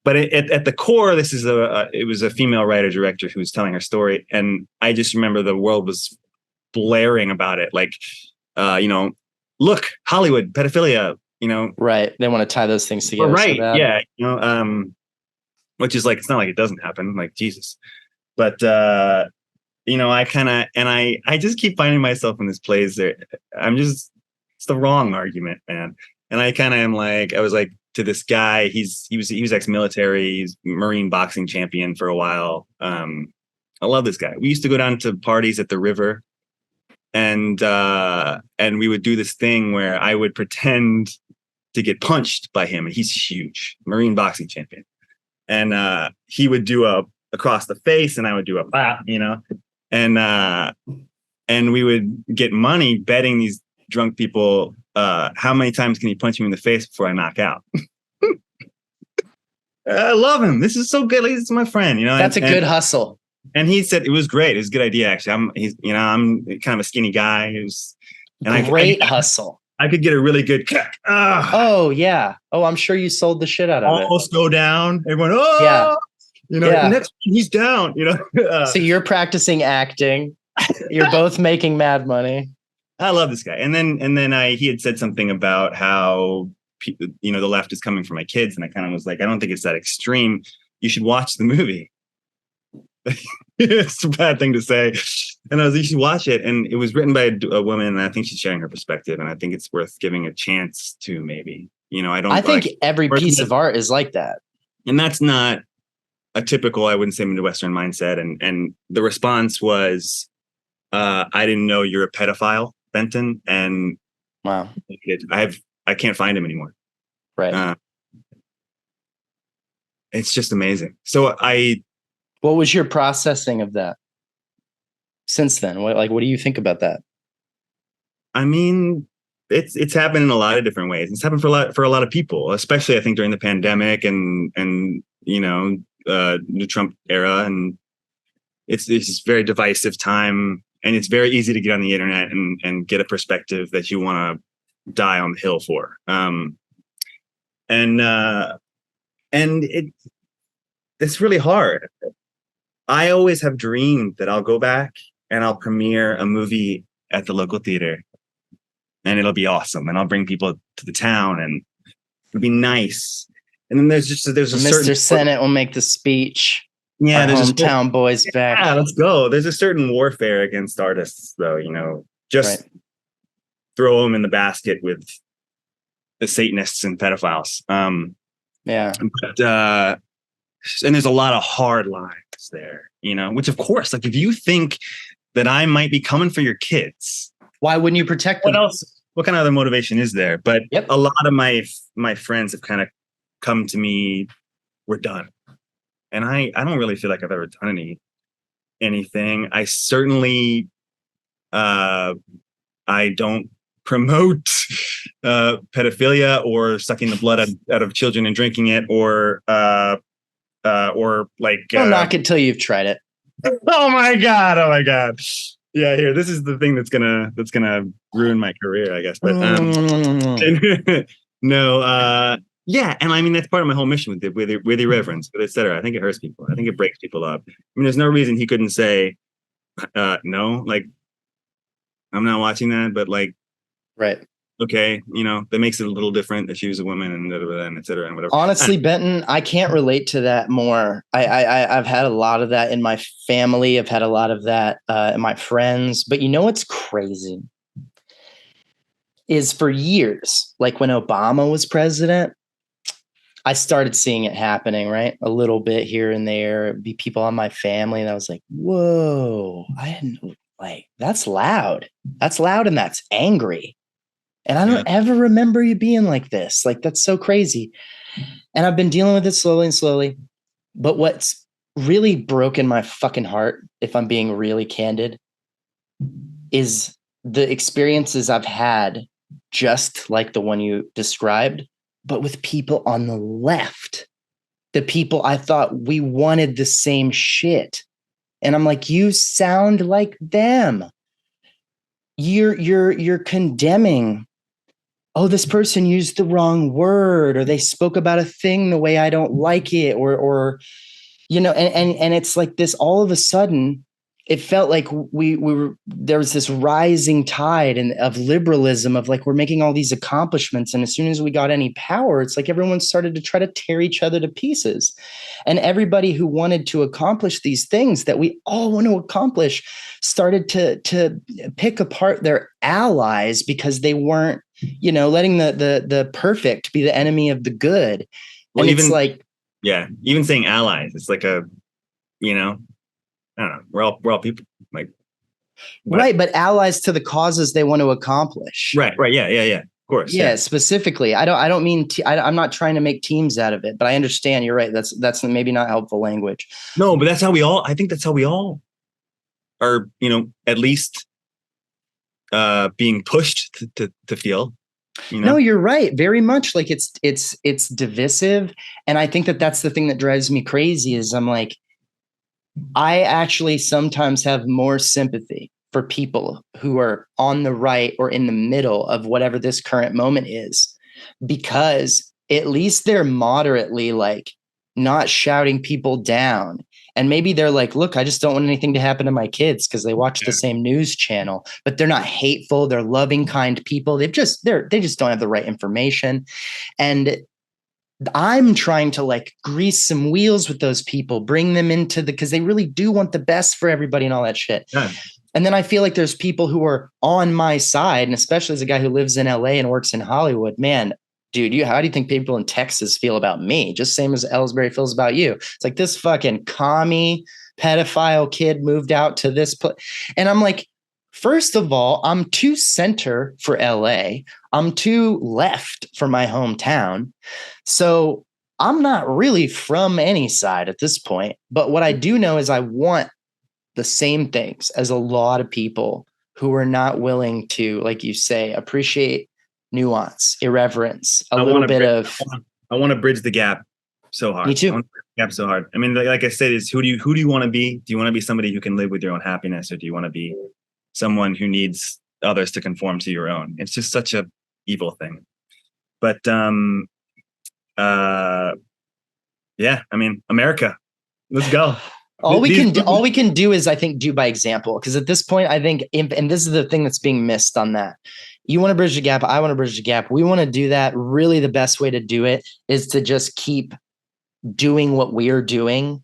but at the core, this is it was a female writer director who was telling her story. And I just remember the world was blaring about it. Like, look, Hollywood pedophilia, right. They want to tie those things together. Right. So Yeah. Which is like, it's not like it doesn't happen, like Jesus. But, I just keep finding myself in this place there. It's the wrong argument, man. And I kind of am like, I was like to this guy, he was ex-military, he's Marine boxing champion for a while. I love this guy. We used to go down to parties at the river and we would do this thing where I would pretend to get punched by him. And he's huge, Marine boxing champion. And he would do a across the face and I would do a bop, and we would get money betting these drunk people how many times can he punch me in the face before I knock out. I love him. This is so good. This is my friend, That's a good hustle. And he said it was great. It was a good idea, actually. I'm kind of a skinny guy. Great hustle. I could get a really good kick. Oh yeah. Oh, I'm sure you sold the shit out of it. Almost go down. Everyone, yeah. Next he's down. So you're practicing acting. You're both making mad money. I love this guy. And then he had said something about how the left is coming for my kids, and I kind of was like, I don't think it's that extreme. You should watch the movie. It's a bad thing to say. And I was like, you should watch it. And it was written by a woman, and I think she's sharing her perspective. And I think it's worth giving a chance to, maybe. I think every piece of art is like that. And that's not a typical, I wouldn't say, Midwestern mindset. And the response was, I didn't know you're a pedophile, Benton. And wow, I can't find him anymore. Right. It's just amazing. So what was your processing of that since then? What do you think about that? I mean, it's happened in a lot of different ways. It's happened for a lot of people, especially I think during the pandemic and the Trump era. And it's this very divisive time, and it's very easy to get on the internet and get a perspective that you want to die on the hill for. It's really hard. I always have dreamed that I'll go back and I'll premiere a movie at the local theater, and it'll be awesome. And I'll bring people to the town, and it'll be nice. And then there's a Mr. Senate will make the speech. Yeah, there's hometown boys back. Yeah, let's go. There's a certain warfare against artists, though. Just right. Throw them in the basket with the Satanists and pedophiles. Yeah, but and there's a lot of hard lines there, which of course, like if you think that I might be coming for your kids, why wouldn't you protect them? What else? What kind of other motivation is there? But yep. A lot of my friends have kind of come to me, we're done. And I don't really feel like I've ever done anything. I certainly, I I don't promote pedophilia or sucking the blood out of children and drinking it, or like don't knock it till you've tried it. Oh my god. Yeah, here, this is the thing that's gonna ruin my career, I guess. But no, yeah, and I mean that's part of my whole mission with irreverence, but etc. I think it hurts people. I think it breaks people up. I mean, there's no reason he couldn't say no, like I'm not watching that, but like, right. Okay, that makes it a little different that she was a woman and et cetera and whatever. Honestly, Benton, I can't relate to that more. I've had a lot of that in my family. I've had a lot of that in my friends. But you know what's crazy is for years, like when Obama was president, I started seeing it happening, right? A little bit here and there. It'd be people on my family, and I was like, whoa, I didn't like that's loud. That's loud and that's angry. And I don't ever remember you being like this. Like, that's so crazy. And I've been dealing with it slowly and slowly. But what's really broken my fucking heart, if I'm being really candid, is the experiences I've had, just like the one you described, but with people on the left, the people I thought we wanted the same shit. And I'm like, you sound like them. You're condemning, oh, this person used the wrong word, or they spoke about a thing the way I don't like it, or and it's like this. All of a sudden, it felt like we were there was this rising tide of liberalism, of like we're making all these accomplishments, and as soon as we got any power, it's like everyone started to try to tear each other to pieces. And everybody who wanted to accomplish these things that we all want to accomplish started to pick apart their allies because they weren't, letting the perfect be the enemy of the good. Well, and even it's like, yeah, even saying allies, it's like I don't know. We're all people, like, right, but allies to the causes they want to accomplish. Right. Yeah. Of course. Yeah. Specifically, I don't mean I'm not trying to make teams out of it, but I understand. You're right. That's maybe not helpful language. No, but that's how we all. I think that's how we all are. At least being pushed to feel. No, you're right. Very much like it's divisive, and I think that's the thing that drives me crazy. Is I'm like, I actually sometimes have more sympathy for people who are on the right or in the middle of whatever this current moment is, because at least they're moderately like not shouting people down. And maybe they're like, look, I just don't want anything to happen to my kids because they watch the same news channel, but they're not hateful. They're loving, kind people. They just don't have the right information. And I'm trying to like grease some wheels with those people, bring them into because they really do want the best for everybody and all that shit. Yeah. And then I feel like there's people who are on my side, and especially as a guy who lives in LA and works in Hollywood, man, dude, how do you think people in Texas feel about me? Just same as Elsberry feels about you. It's like this fucking commie pedophile kid moved out to this place. And I'm like, first of all, I'm too center for LA. I'm too left for my hometown. So I'm not really from any side at this point. But what I do know is I want the same things as a lot of people who are not willing to, like you say, appreciate nuance, irreverence, a little bit of. I want to bridge the gap so hard. Me too. I want to bridge the gap so hard. I mean, like I said, is who do you want to be? Do you want to be somebody who can live with your own happiness, or do you want to be someone who needs others to conform to your own? It's just such a evil thing. But yeah, I mean, America, let's go. All we can do is, I think, do by example. Because at this point, I think, and this is the thing that's being missed on that. You want to bridge the gap. I want to bridge the gap. We want to do that. Really, the best way to do it is to just keep doing what we are doing,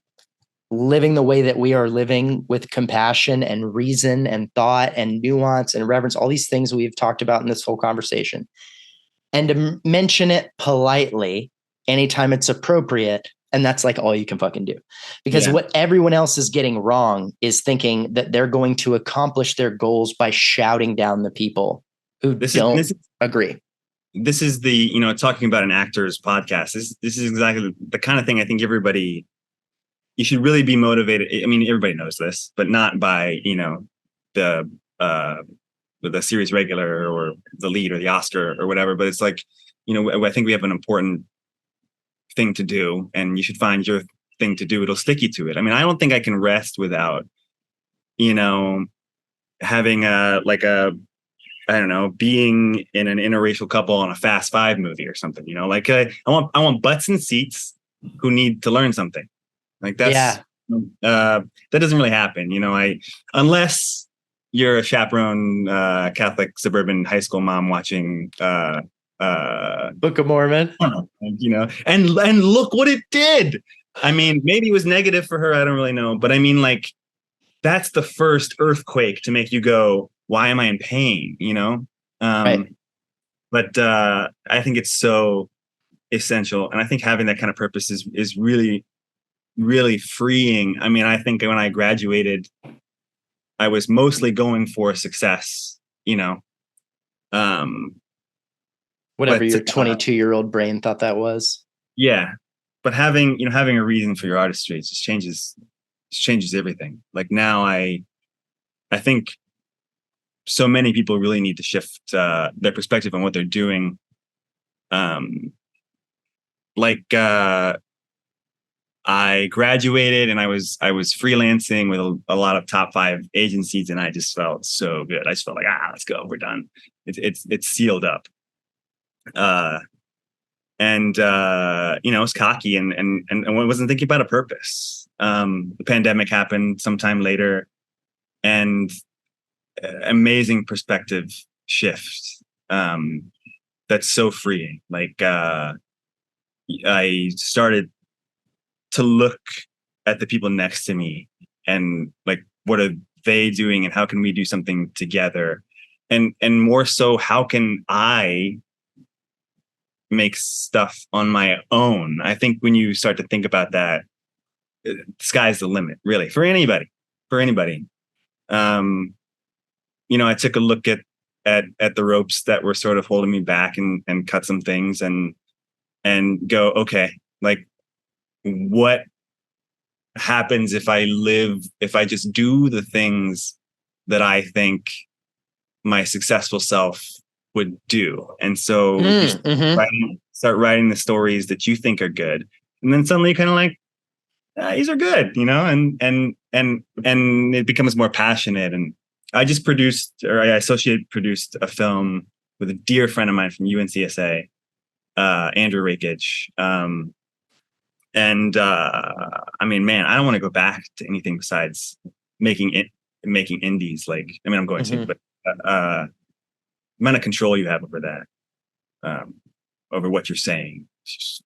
living the way that we are living, with compassion and reason and thought and nuance and reverence, all these things we've talked about in this whole conversation. And to mention it politely anytime it's appropriate. And that's like all you can fucking do, because what everyone else is getting wrong is thinking that they're going to accomplish their goals by shouting down the people who don't agree. This is the, talking about an actor's podcast. This is exactly the kind of thing I think everybody, you should really be motivated. I mean, everybody knows this, but not by, the the series regular or the lead or the Oscar or whatever. But it's like, I think we have an important thing to do, and you should find your thing to do. It'll stick you to it. I mean, I don't think I can rest without, having I don't know, being in an interracial couple on a Fast Five movie or something, like I want butts and seats who need to learn something. Like that's, that doesn't really happen. Unless you're a chaperone, Catholic suburban high school mom watching, Book of Mormon, and look what it did. I mean, maybe it was negative for her. I don't really know, but I mean, like, that's the first earthquake to make you go, why am I in pain? Right. But I think it's so essential. And I think having that kind of purpose is really, really freeing. I mean, I think when I graduated, I was mostly going for success, Whatever your 22-year-old brain thought that was. Yeah. But having a reason for your artistry, it just changes everything. Like now I think so many people really need to shift their perspective on what they're doing. I graduated and I was freelancing with a lot of top 5 agencies, and I just felt so good. I just felt like, let's go, we're done. It's sealed up. I was cocky and I wasn't thinking about a purpose. The pandemic happened sometime later, and amazing perspective shift. That's so freeing. Like, I started to look at the people next to me and like, what are they doing and how can we do something together? And more so, how can I make stuff on my own? I think when you start to think about that, the sky's the limit, really, for anybody. I took a look at the ropes that were sort of holding me back and cut some things and go, okay, like, what happens if I just do the things that I think my successful self would do? And so start writing the stories that you think are good. And then suddenly you're kind of like, these are good, and it becomes more passionate. And I associate produced a film with a dear friend of mine from UNCSA, Andrew Rakich. I mean, man, I don't want to go back to anything besides making indies. Like, I mean, I'm going to, but the amount of control you have over that, over what you're saying, it's just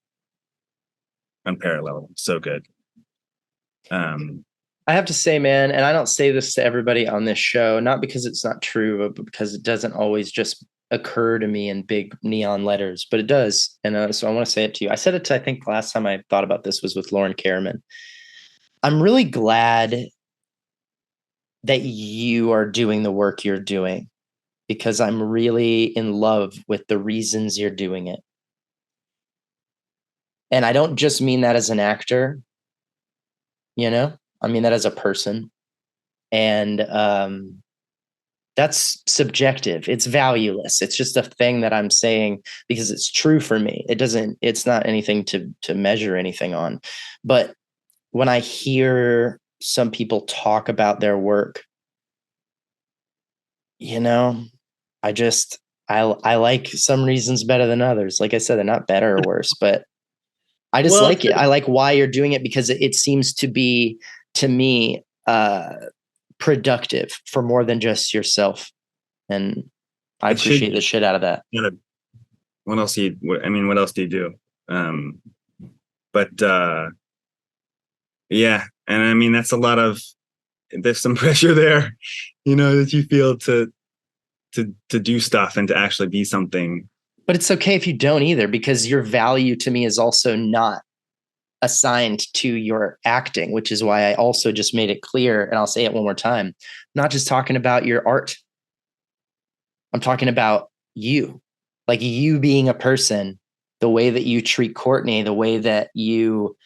unparalleled. So good. I have to say, man, and I don't say this to everybody on this show, not because it's not true, but because it doesn't always just occur to me in big neon letters, but it does. And so I want to say it to you. I said it to, I think last time I thought about this was with Lauren Kerriman. I'm really glad that you are doing the work you're doing, because I'm really in love with the reasons you're doing it. And I don't just mean that as an actor, I mean that as a person. And that's subjective. It's valueless. It's just a thing that I'm saying because it's true for me. It's not anything to measure anything on. But when I hear some people talk about their work, I like some reasons better than others. Like I said, they're not better or worse, but I just like it. I like why you're doing it, because it seems to be, to me, productive for more than just yourself. And I appreciate the shit out of that. What else do you do? Yeah. And I mean, that's there's some pressure there, that you feel to do stuff and to actually be something. But it's okay if you don't either, because your value to me is also not assigned to your acting, which is why I also just made it clear, and I'll say it one more time. I'm not just talking about your art. I'm talking about you, like you being a person, the way that you treat Courtney, the way that you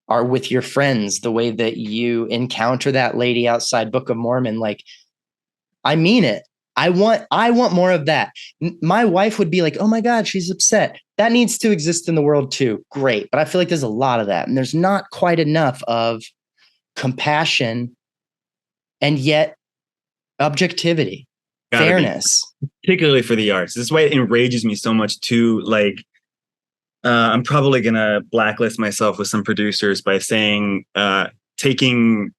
are with your friends, the way that you encounter that lady outside Book of Mormon. Like, I mean it. I want more of that. My wife would be like, oh my God, she's upset. That needs to exist in the world too. Great. But I feel like there's a lot of that. And there's not quite enough of compassion and yet objectivity, fairness. Particularly for the arts. This is why it enrages me so much too. Like, I'm probably going to blacklist myself with some producers by saying, taking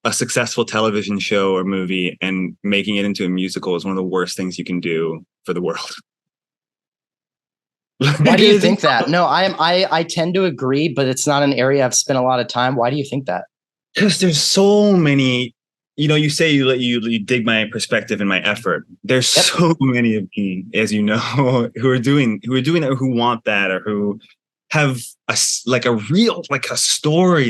a successful television show or movie and making it into a musical is one of the worst things you can do for the world. Why do you think that? No, I tend to agree, but it's not an area I've spent a lot of time. Why do you think that? Because there's so many, you say you dig my perspective and my effort. There's so many of me, as you know, who are doing that, or who want that, or who have a story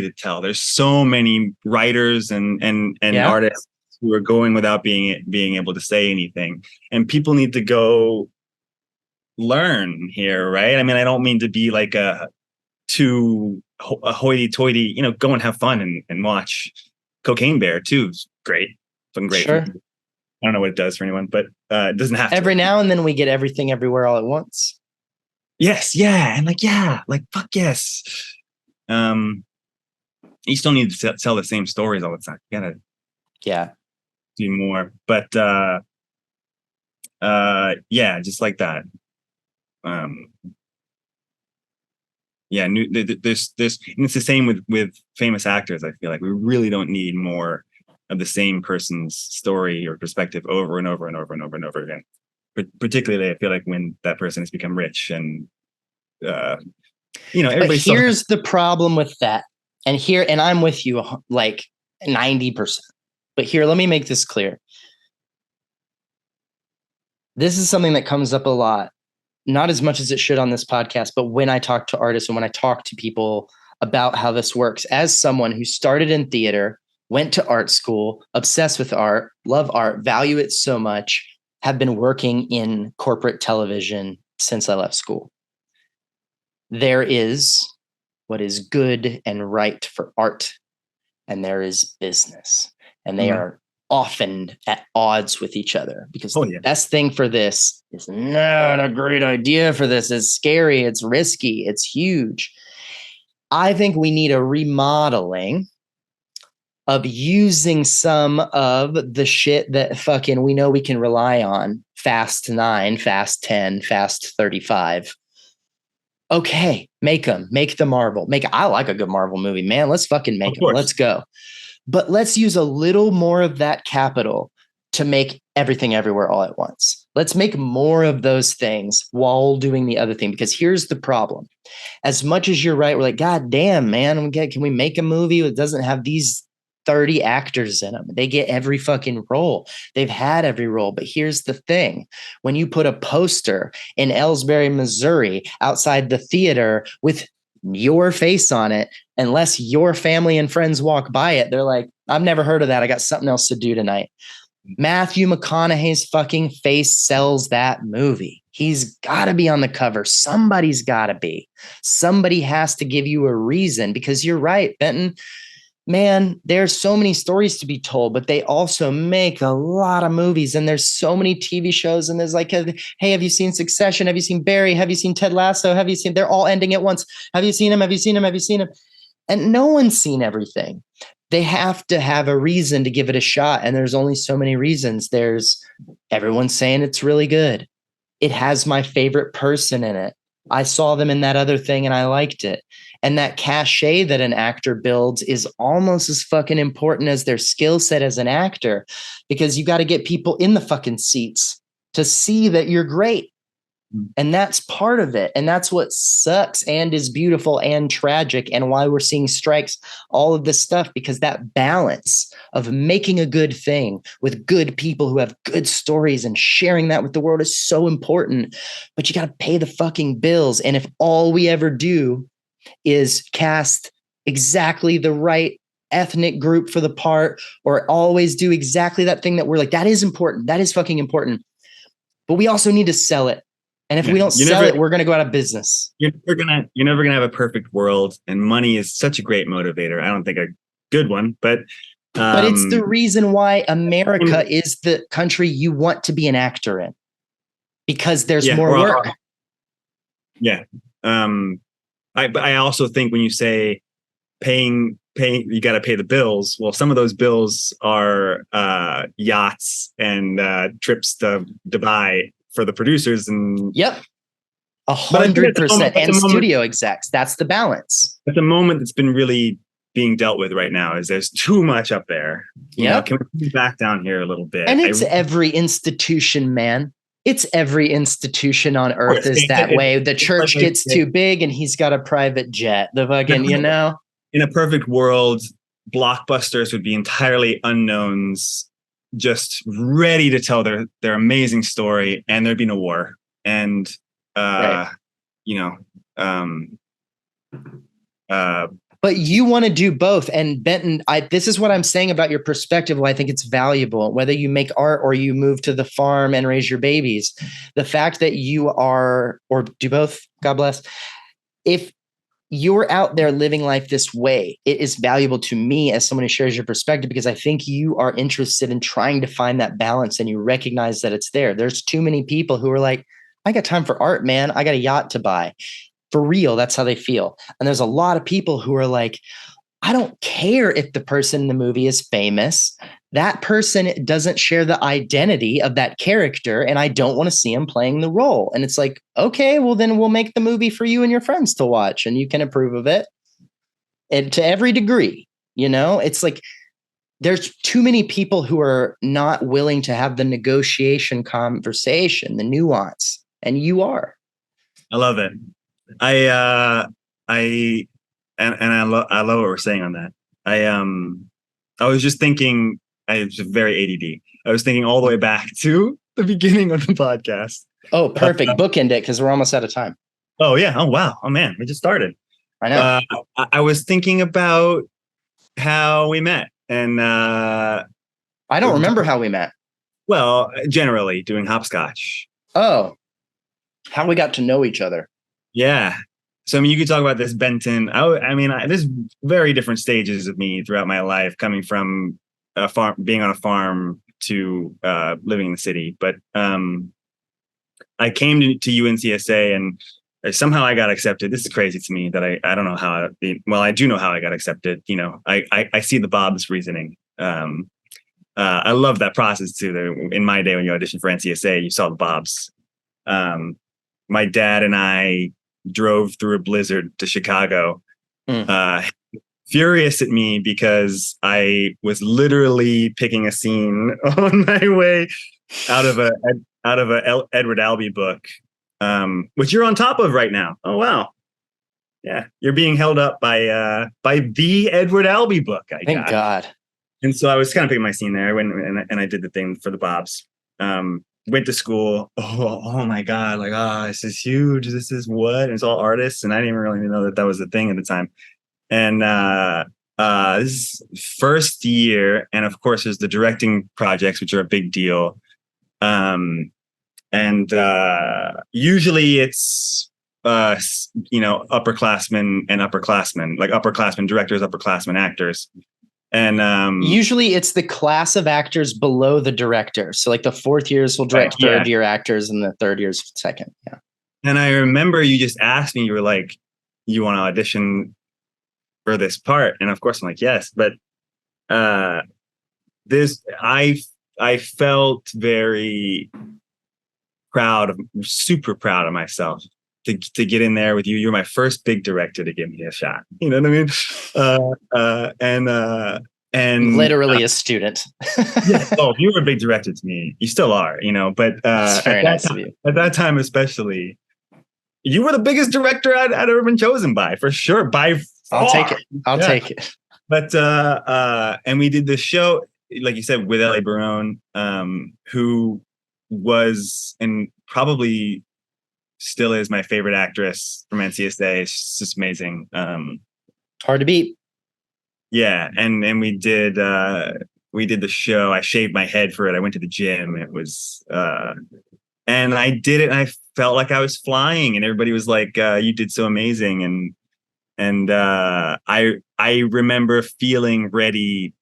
to tell. There's so many writers and artists who are going without being able to say anything, and people need to go learn here, right? I mean, I don't mean to be like a hoity-toity, go and have fun and watch Cocaine Bear too. It's great, fucking great. Sure. I don't know what it does for anyone, but it doesn't have to. Every now and then we get Everything Everywhere All at Once. Yes, yeah, and like fuck yes. You still need to tell the same stories all the time. You gotta do more, but just like that. There's and it's the same with famous actors. I feel like we really don't need more of the same person's story or perspective over and over and over and over and over again. Particularly, I feel like when that person has become rich and, everybody. But here's the problem with that. And I'm with you like 90%. But here, let me make this clear. This is something that comes up a lot, not as much as it should on this podcast, but when I talk to artists and when I talk to people about how this works, as someone who started in theater, went to art school, obsessed with art, love art, value it so much, have been working in corporate television since I left school. There is what is good and right for art, and there is business, and they are often at odds with each other, because the best thing for this is not a great idea for this. It's scary, it's risky, it's huge. I think we need a remodeling of using some of the shit that fucking we know we can rely on. Fast 9, Fast 10, Fast 35. Okay, make the Marvel. I like a good Marvel movie, man. Let's fucking make them. Let's go. But let's use a little more of that capital to make Everything Everywhere All at Once. Let's make more of those things while doing the other thing, because here's the problem. As much as you're right, we're like, God damn, man, can we make a movie that doesn't have these 30 actors in them? They get every fucking role. They've had every role. But here's the thing. When you put a poster in Elsberry, Missouri, outside the theater with your face on it, unless your family and friends walk by it, they're like, I've never heard of that. I got something else to do tonight. Matthew McConaughey's fucking face sells that movie. He's got to be on the cover. Somebody's got to be. Somebody has to give you a reason, because you're right, Benton. Man, there's so many stories to be told, but they also make a lot of movies, and there's so many TV shows, and there's like, hey, have you seen Succession? Have you seen Barry? Have you seen Ted Lasso? They're all ending at once. Have you seen them? Have you seen them? Have you seen them? And no one's seen everything. They have to have a reason to give it a shot. And there's only so many reasons. Everyone's saying it's really good. It has my favorite person in it. I saw them in that other thing and I liked it. And that cachet that an actor builds is almost as fucking important as their skill set as an actor, because you got to get people in the fucking seats to see that you're great. And that's part of it. And that's what sucks and is beautiful and tragic, and why we're seeing strikes, all of this stuff, because that balance of making a good thing with good people who have good stories and sharing that with the world is so important. But you got to pay the fucking bills. And if all we ever do is cast exactly the right ethnic group for the part, or always do exactly that thing that we're like, that is important. That is fucking important. But we also need to sell it. And if we don't sell it, we're going to go out of business. You're never gonna have a perfect world, and money is such a great motivator. I don't think a good one, but But it's the reason why America is the country you want to be an actor in, because there's more work. Yeah. I also think when you say paying, you got to pay the bills. Well, some of those bills are yachts and trips to Dubai for the producers. And yep, 100%. And studio execs. That's the balance. At the moment that's been really being dealt with right now is there's too much up there. Yeah. Can we move back down here a little bit? And it's every institution, man. It's every institution on earth is that way. The church gets too big and he's got a private jet. The fucking, you know. In a perfect world, blockbusters would be entirely unknowns, just ready to tell their amazing story, and there'd be no war. And right. You know, but you want to do both. And Benton, this is what I'm saying about your perspective. Why I think it's valuable, whether you make art or you move to the farm and raise your babies. The fact that you are, or do both, God bless. If you're out there living life this way, it is valuable to me as someone who shares your perspective, because I think you are interested in trying to find that balance and you recognize that it's there. There's too many people who are like, I got time for art, man. I got a yacht to buy. For real, that's how they feel. And there's a lot of people who are like, I don't care if the person in the movie is famous. That person doesn't share the identity of that character, and I don't want to see him playing the role. And it's like, okay, well, then we'll make the movie for you and your friends to watch, and you can approve of it. And to every degree, you know, it's like there's too many people who are not willing to have the negotiation conversation, the nuance, and you are. I love it. I love what we're saying on that. I was just thinking, I was very ADD. I was thinking all the way back to the beginning of the podcast. Oh, perfect. Bookend it, because we're almost out of time. Oh yeah. Oh wow. Oh man, we just started. I know. I was thinking about how we met, and I don't remember how we met. Well, generally doing hopscotch. Oh, how we got to know each other. Yeah. So, I mean, you could talk about this, Benton. There's very different stages of me throughout my life, coming from a farm, being on a farm, to living in the city. But I came to UNCSA, and somehow I got accepted. This is crazy to me that I don't know how. I do know how I got accepted. You know, I see the Bob's reasoning. I love that process too. In my day, when you auditioned for NCSA, you saw the Bobs. My dad and I drove through a blizzard to Chicago, furious at me because I was literally picking a scene on my way out of a Edward Albee book, which you're on top of right now. Oh wow, yeah, you're being held up by the Edward Albee book. Thank God. And so I was kind of picking my scene there when and I did the thing for the Bobs. Went to school. Oh my God. Like, this is huge. This is what? And it's all artists. And I didn't even really know that was a thing at the time. And this is first year. And of course, there's the directing projects, which are a big deal. And usually it's, upperclassmen and upperclassmen, like upperclassmen directors, upperclassmen actors. And usually it's the class of actors below the director. So like the fourth years will direct third year actors and the third year's second. Yeah. And I remember you just asked me, you were like, you want to audition for this part? And of course I'm like, yes. But I felt very super proud of myself to get in there with you. You're my first big director to give me a shot. You know what I mean? And literally a student. Yeah. Oh, you were a big director to me. You still are, you know, but at that time, especially, you were the biggest director I'd ever been chosen by, for sure. By far. I'll take it. I'll take it. But and we did this show, like you said, with Ellie Barone, who was and probably still is my favorite actress from NCSA. It's just amazing. Hard to beat. Yeah, and we did the show. I shaved my head for it. I went to the gym. It was and I did it, and I felt like I was flying, and everybody was like, you did so amazing. And I remember feeling ready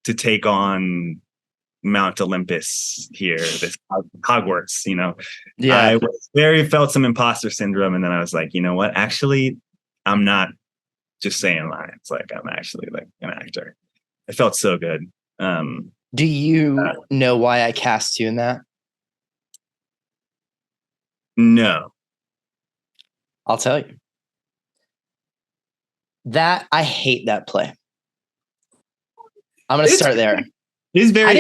to take on Mount Olympus here, this Hogwarts, Yeah. felt some imposter syndrome. And then I was like, you know what? Actually, I'm not just saying lines. Like, I'm actually like an actor. It felt so good. Do you know why I cast you in that? No. I'll tell you. That I hate that play. I'm going to start there. It's very.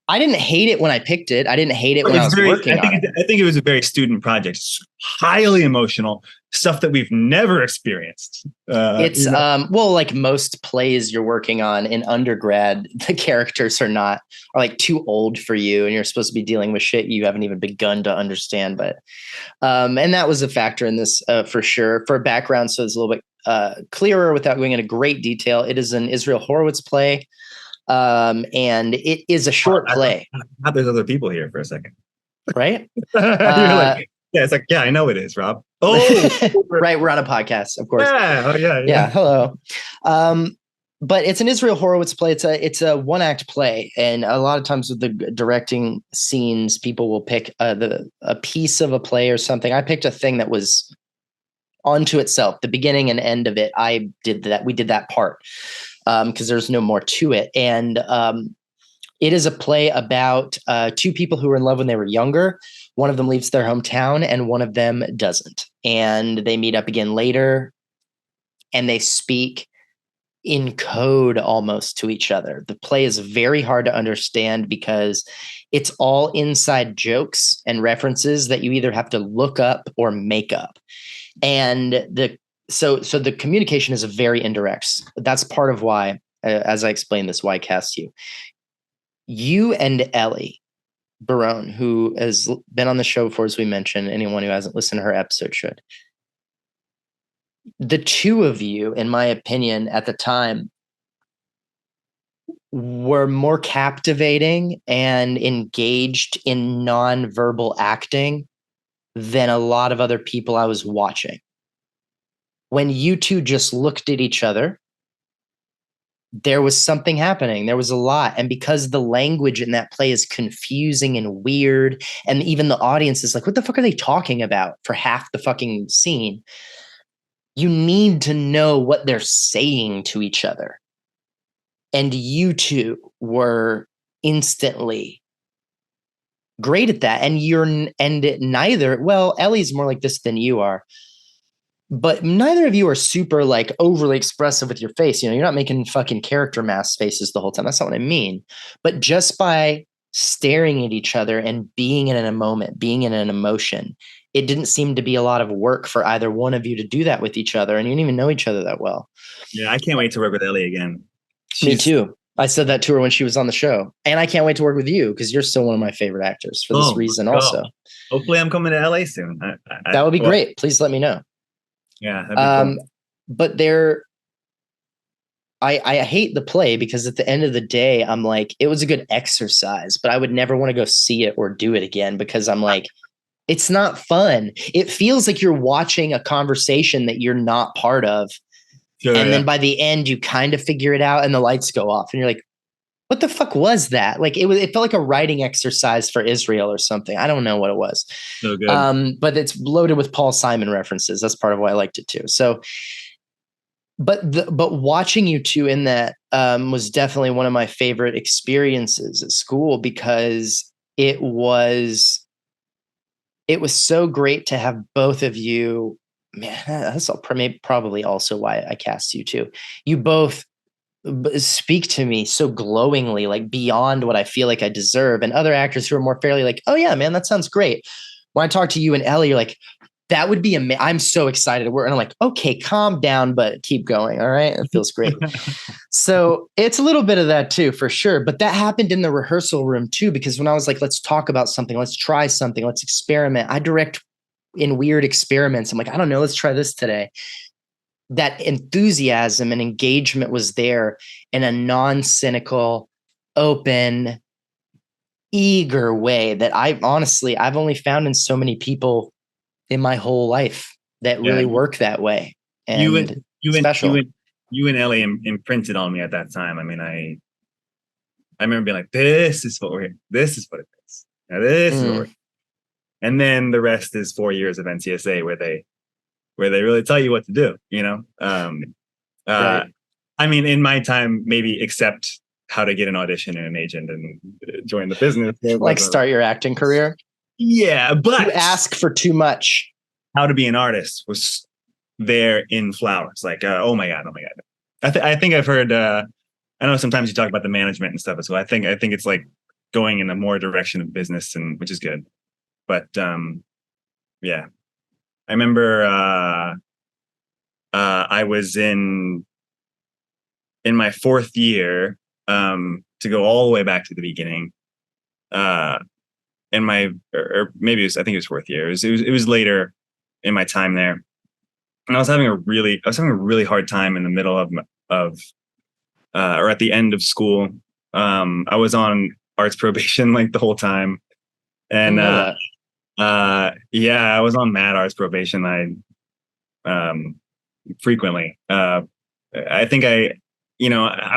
I didn't hate it when I picked it. I didn't hate it when I was working on it. I think it was a very student project. It's highly emotional stuff that we've never experienced. It's well, like most plays you're working on in undergrad, the characters are like too old for you, and you're supposed to be dealing with shit you haven't even begun to understand. But and that was a factor in this for sure. For background, so it's a little bit clearer without going into great detail. It is an Israel Horowitz play. And it is a short play. I thought there's other people here for a second. Right? You're like, yeah, it's like, yeah, I know it is, Rob. Oh, right. We're on a podcast, of course. Yeah. Oh, yeah. Yeah. Hello. But it's an Israel Horowitz play. It's a one act play. And a lot of times with the directing scenes, people will pick a piece of a play or something. I picked a thing that was onto itself, the beginning and end of it. I did that. We did that part. Because there's no more to it. And it is a play about two people who were in love when they were younger. One of them leaves their hometown and one of them doesn't. And they meet up again later and they speak in code almost to each other. The play is very hard to understand because it's all inside jokes and references that you either have to look up or make up. And So the communication is very indirect. That's part of why, as I explained this, why I cast you. You and Ellie Barone, who has been on the show before, as we mentioned, anyone who hasn't listened to her episode should. The two of you, in my opinion, at the time, were more captivating and engaged in nonverbal acting than a lot of other people I was watching. When you two just looked at each other, there was something happening. There was a lot. And because the language in that play is confusing and weird, and even the audience is like, what the fuck are they talking about for half the fucking scene? You need to know what they're saying to each other. And you two were instantly great at that. Well, Ellie's more like this than you are. But neither of you are super like overly expressive with your face. You're not making fucking character mask faces the whole time. That's not what I mean. But just by staring at each other and being in a moment, being in an emotion, it didn't seem to be a lot of work for either one of you to do that with each other. And you didn't even know each other that well. Yeah, I can't wait to work with Ellie again. Me too. I said that to her when she was on the show. And I can't wait to work with you because you're still one of my favorite actors for this reason also. Hopefully I'm coming to LA soon. That would be great. Please let me know. Yeah. That'd be cool. But I hate the play because at the end of the day, I'm like, it was a good exercise, but I would never want to go see it or do it again because I'm like, it's not fun. It feels like you're watching a conversation that you're not part of. Sure, and then by the end, you kind of figure it out and the lights go off and you're like, what the fuck was that? Like it felt like a writing exercise for Israel or something. I don't know what it was. So good. But it's loaded with Paul Simon references. That's part of why I liked it too. So, but watching you two in that was definitely one of my favorite experiences at school because it was so great to have both of you. Man, that's probably also why I cast you too. You both speak to me so glowingly, like beyond what I feel like I deserve. And other actors who are more fairly like, oh yeah, man, that sounds great. When I talk to you and Ellie, you're like, that would be amazing. I'm so excited. And I'm like, okay, calm down, but keep going. All right. It feels great. So it's a little bit of that too, for sure. But that happened in the rehearsal room too, because when I was like, let's talk about something, let's try something, let's experiment. I direct in weird experiments. I'm like, I don't know, let's try this today. That enthusiasm and engagement was there in a non-cynical, open, eager way that I've only found in so many people in my whole life that really work that way. And you and Ellie imprinted on me at that time. I mean, I remember being like, this is what this is what it is. Now this is what we're, and then the rest is 4 years of NCSA where they really tell you what to do, you know? Right. I mean, in my time, maybe except how to get an audition and an agent and join the business. Like start your acting career. Yeah, but you ask for too much. How to be an artist was there in flowers. Like, oh my god. I think I've heard. I know sometimes you talk about the management and stuff as well. I think it's like going in a more direction of business, and which is good. But yeah, I remember I was in my fourth year, to go all the way back to the beginning. In my, or maybe I think it was fourth year. It was later in my time there, and I was having a really hard time in the middle of or at the end of school. I was on arts probation like the whole time, and yeah, I was on mad arts probation. Frequently. I think I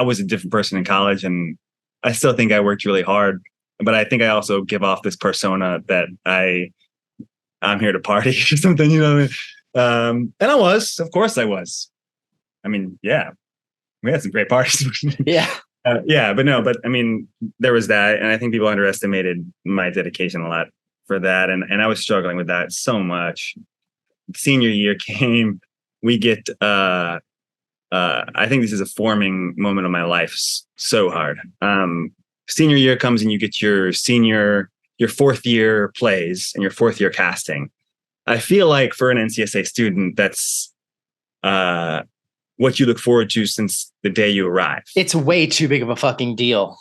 was a different person in college, and I still think I worked really hard, but I think I also give off this persona that I'm here to party or something, you know. And I was, of course I was. I mean, yeah, we had some great parties. Yeah. But I mean, there was that, and I think people underestimated my dedication a lot for that, and I was struggling with that so much. Senior year came, we get I think this is a forming moment of my life so hard. Senior year comes and you get your fourth year plays and your fourth year casting. I feel like for an NCSA student, that's what you look forward to since the day you arrive. It's way too big of a fucking deal.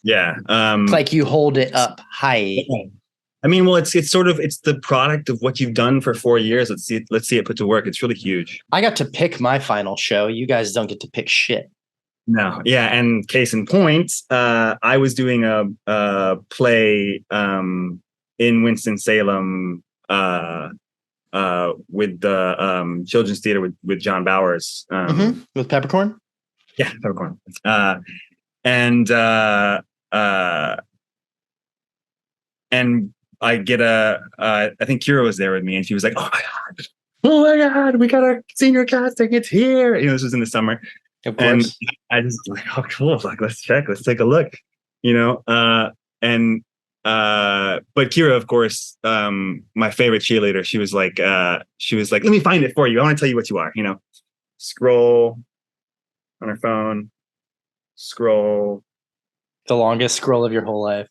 Yeah. It's like you hold it up high. I mean, well, it's the product of what you've done for 4 years. Let's see it put to work. It's really huge. I got to pick my final show. You guys don't get to pick shit. No. Yeah. And case in point, I was doing a play in Winston-Salem with the Children's Theater with John Bowers. With Peppercorn? Yeah, Peppercorn. And I get I think Kira was there with me, and she was like, oh my God, we got our senior casting. It's here. You know, this was in the summer. Of course. And I just like, oh, cool. Like, let's take a look, you know? But Kira, of course, my favorite cheerleader, she was like, let me find it for you. I want to tell you what you are, you know, scroll on her phone, scroll. The longest scroll of your whole life.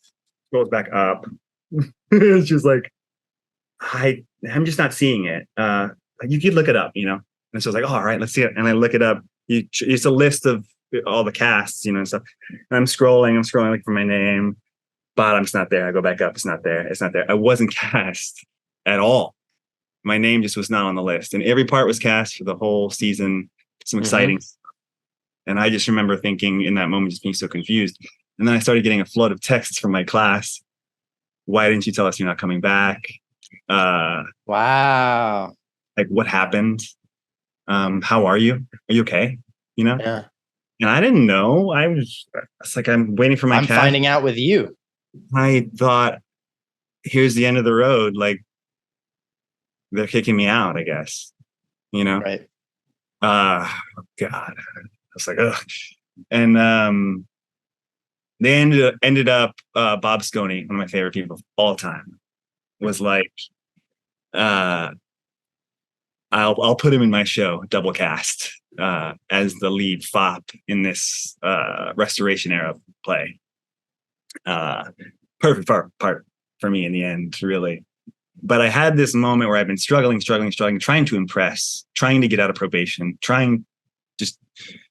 Scrolls back up. It's just like, I'm just not seeing it. You could look it up, you know? And so I was like, oh, all right, let's see it. And I look it up. It's a list of all the casts, you know, and stuff. And I'm scrolling like for my name. Bottom's not there. I go back up. It's not there. I wasn't cast at all. My name just was not on the list. And every part was cast for the whole season. Some exciting stuff. And I just remember thinking in that moment, just being so confused. And then I started getting a flood of texts from my class. Why didn't you tell us you're not coming back? Wow. Like, what happened? How are you? Are you okay? You know? Yeah. And I didn't know. It's like, I'm waiting for my I'm finding out with you. I thought, here's the end of the road. Like, they're kicking me out, I guess. You know? Right. God. I was like, ugh. And they ended up Bob Sconey, one of my favorite people of all time, was like, I'll put him in my show, double cast, as the lead fop in this Restoration era play. Perfect part for me in the end, really. But I had this moment where I've been struggling, trying to impress, trying to get out of probation, trying just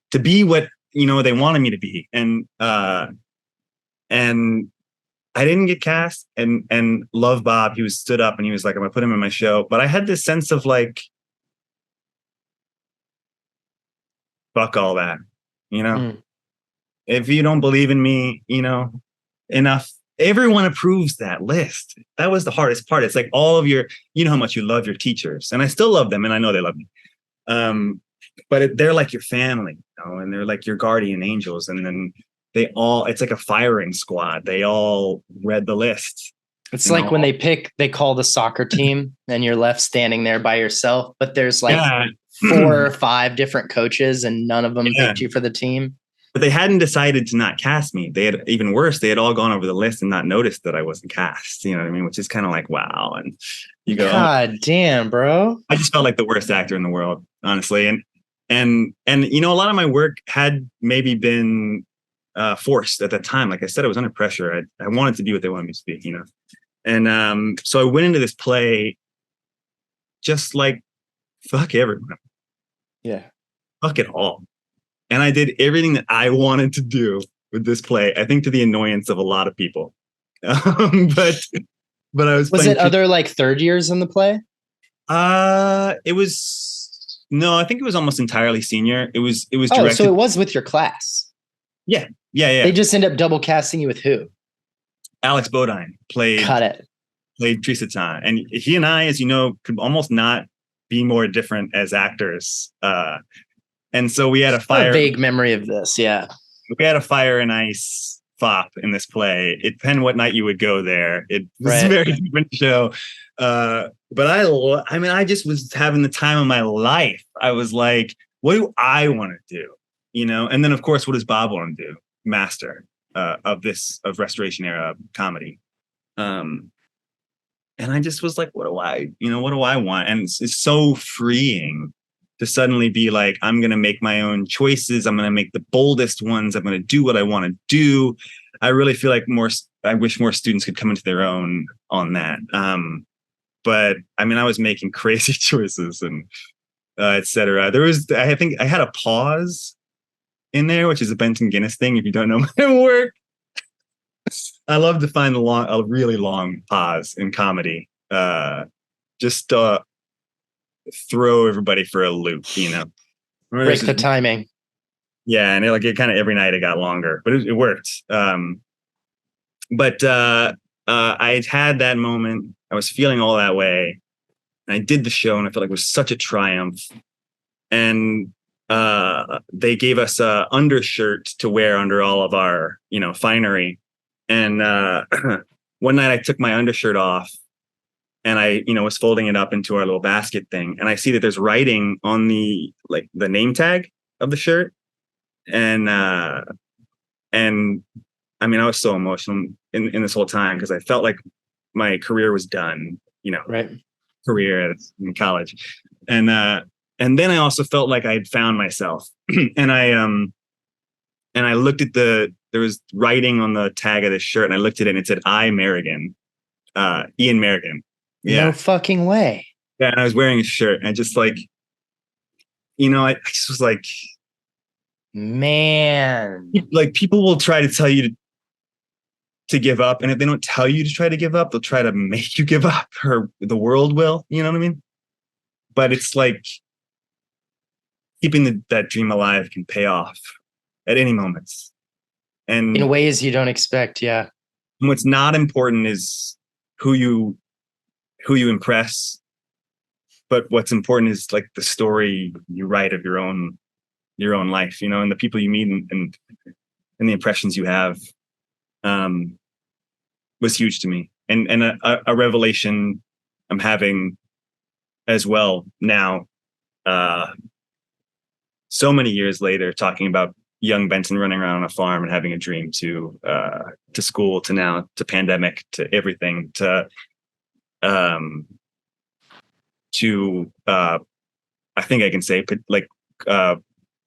to be what, you know, they wanted me to be. And I didn't get cast, and love Bob. He was stood up and he was like, I'm gonna put him in my show. But I had this sense of like, fuck all that, you know? If you don't believe in me, you know, enough, everyone approves that list. That was the hardest part. It's like all of your, you know how much you love your teachers, and I still love them, and I know they love me. But they're like your family, you know, and they're like your guardian angels. And then it's like a firing squad. They all read the list. It's like when they call the soccer team and you're left standing there by yourself, but there's like 4 or 5 different coaches and none of them picked you for the team. But they hadn't decided to not cast me. They had, even worse, they had all gone over the list and not noticed that I wasn't cast. You know what I mean? Which is kind of like, wow. And you go, God damn, bro. I just felt like the worst actor in the world, honestly. And you know, a lot of my work had maybe been forced at that time. Like I said, I was under pressure. I wanted to be what they wanted me to be, you know? And so I went into this play just like, fuck everyone. Yeah. Fuck it all. And I did everything that I wanted to do with this play, I think to the annoyance of a lot of people. But I was it other like third years in the play? It was, no, I think it was almost entirely senior. It was directed. So it was with your class. Yeah. They just end up double casting you with who? Alex Bodine played Tristan. And he and I, as you know, could almost not be more different as actors. And so we had a vague memory of this. Yeah. We had a fire and ice fop in this play. It depended what night you would go there. It was a very different show. But I just was having the time of my life. I was like, what do I want to do? You know? And then of course, what does Bob want to do? Master of Restoration era comedy. And I just was like, what do I want? And it's so freeing to suddenly be like, I'm going to make my own choices. I'm going to make the boldest ones. I'm going to do what I want to do. I really feel like I wish more students could come into their own on that. But I mean, I was making crazy choices and et cetera. I think I had a pause in there, which is a Benton Guinness thing. If you don't know my work, I love to find a really long pause in comedy. Just throw everybody for a loop, you know. Break the timing. Yeah, and it kind of every night it got longer, but it worked. But I had that moment. I was feeling all that way, and I did the show, and I felt like it was such a triumph. And they gave us a undershirt to wear under all of our, you know, finery. And one night I took my undershirt off. And I, you know, was folding it up into our little basket thing. And I see that there's writing on the name tag of the shirt. And I mean, I was so emotional in this whole time because I felt like my career was done, you know, career in college. And then I also felt like I had found myself. And I looked at there was writing on the tag of this shirt, and I looked at it and it said, I, Merrigan, Ian Merrigan. Yeah. No fucking way. Yeah, and I was wearing a shirt, and I just like, you know, I just was like, man, like people will try to tell you to give up, and if they don't tell you to try to give up, they'll try to make you give up, or the world will. You know what I mean? But it's like keeping that dream alive can pay off at any moment, and in ways you don't expect. Yeah. And what's not important is who you impress, but what's important is like the story you write of your own life, you know, and the people you meet and the impressions you have was huge to me, and a revelation I'm having as well now, so many years later, talking about young Benton running around on a farm and having a dream to school, to now, to pandemic, to everything, to I think I can say, like,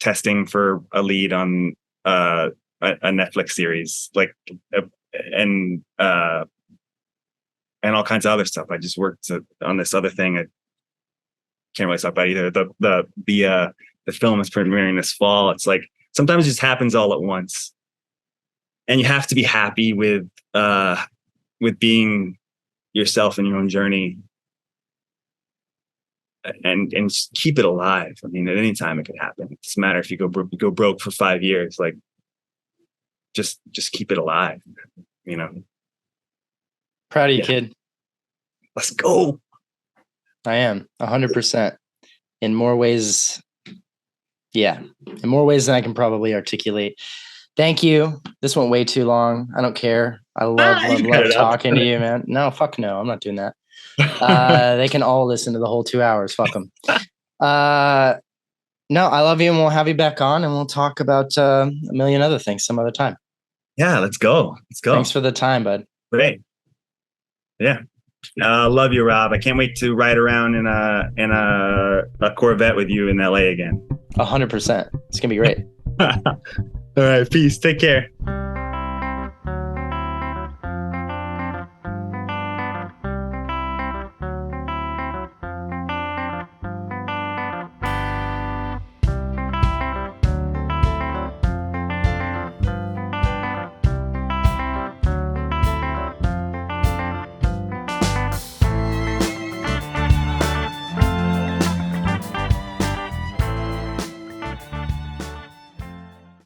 testing for a lead on a Netflix series, like, and all kinds of other stuff. I just worked on this other thing. I can't really talk about either. The film is premiering this fall. It's like sometimes it just happens all at once, and you have to be happy with being yourself in your own journey, and just keep it alive. I mean, at any time it could happen. It doesn't matter if you go broke for 5 years. Like, just keep it alive. You know. Proud of you, kid. Let's go. I am 100%. In more ways, yeah, in more ways than I can probably articulate. Thank you. This went way too long. I don't care. I love talking to you, man. No, fuck no. I'm not doing that. They can all listen to the whole 2 hours. Fuck them. No, I love you, and we'll have you back on, and we'll talk about a million other things some other time. Yeah, let's go. Thanks for the time, bud. Great. Yeah. Love you, Rob. I can't wait to ride around in a Corvette with you in LA again. 100%. It's gonna be great. All right. Peace. Take care.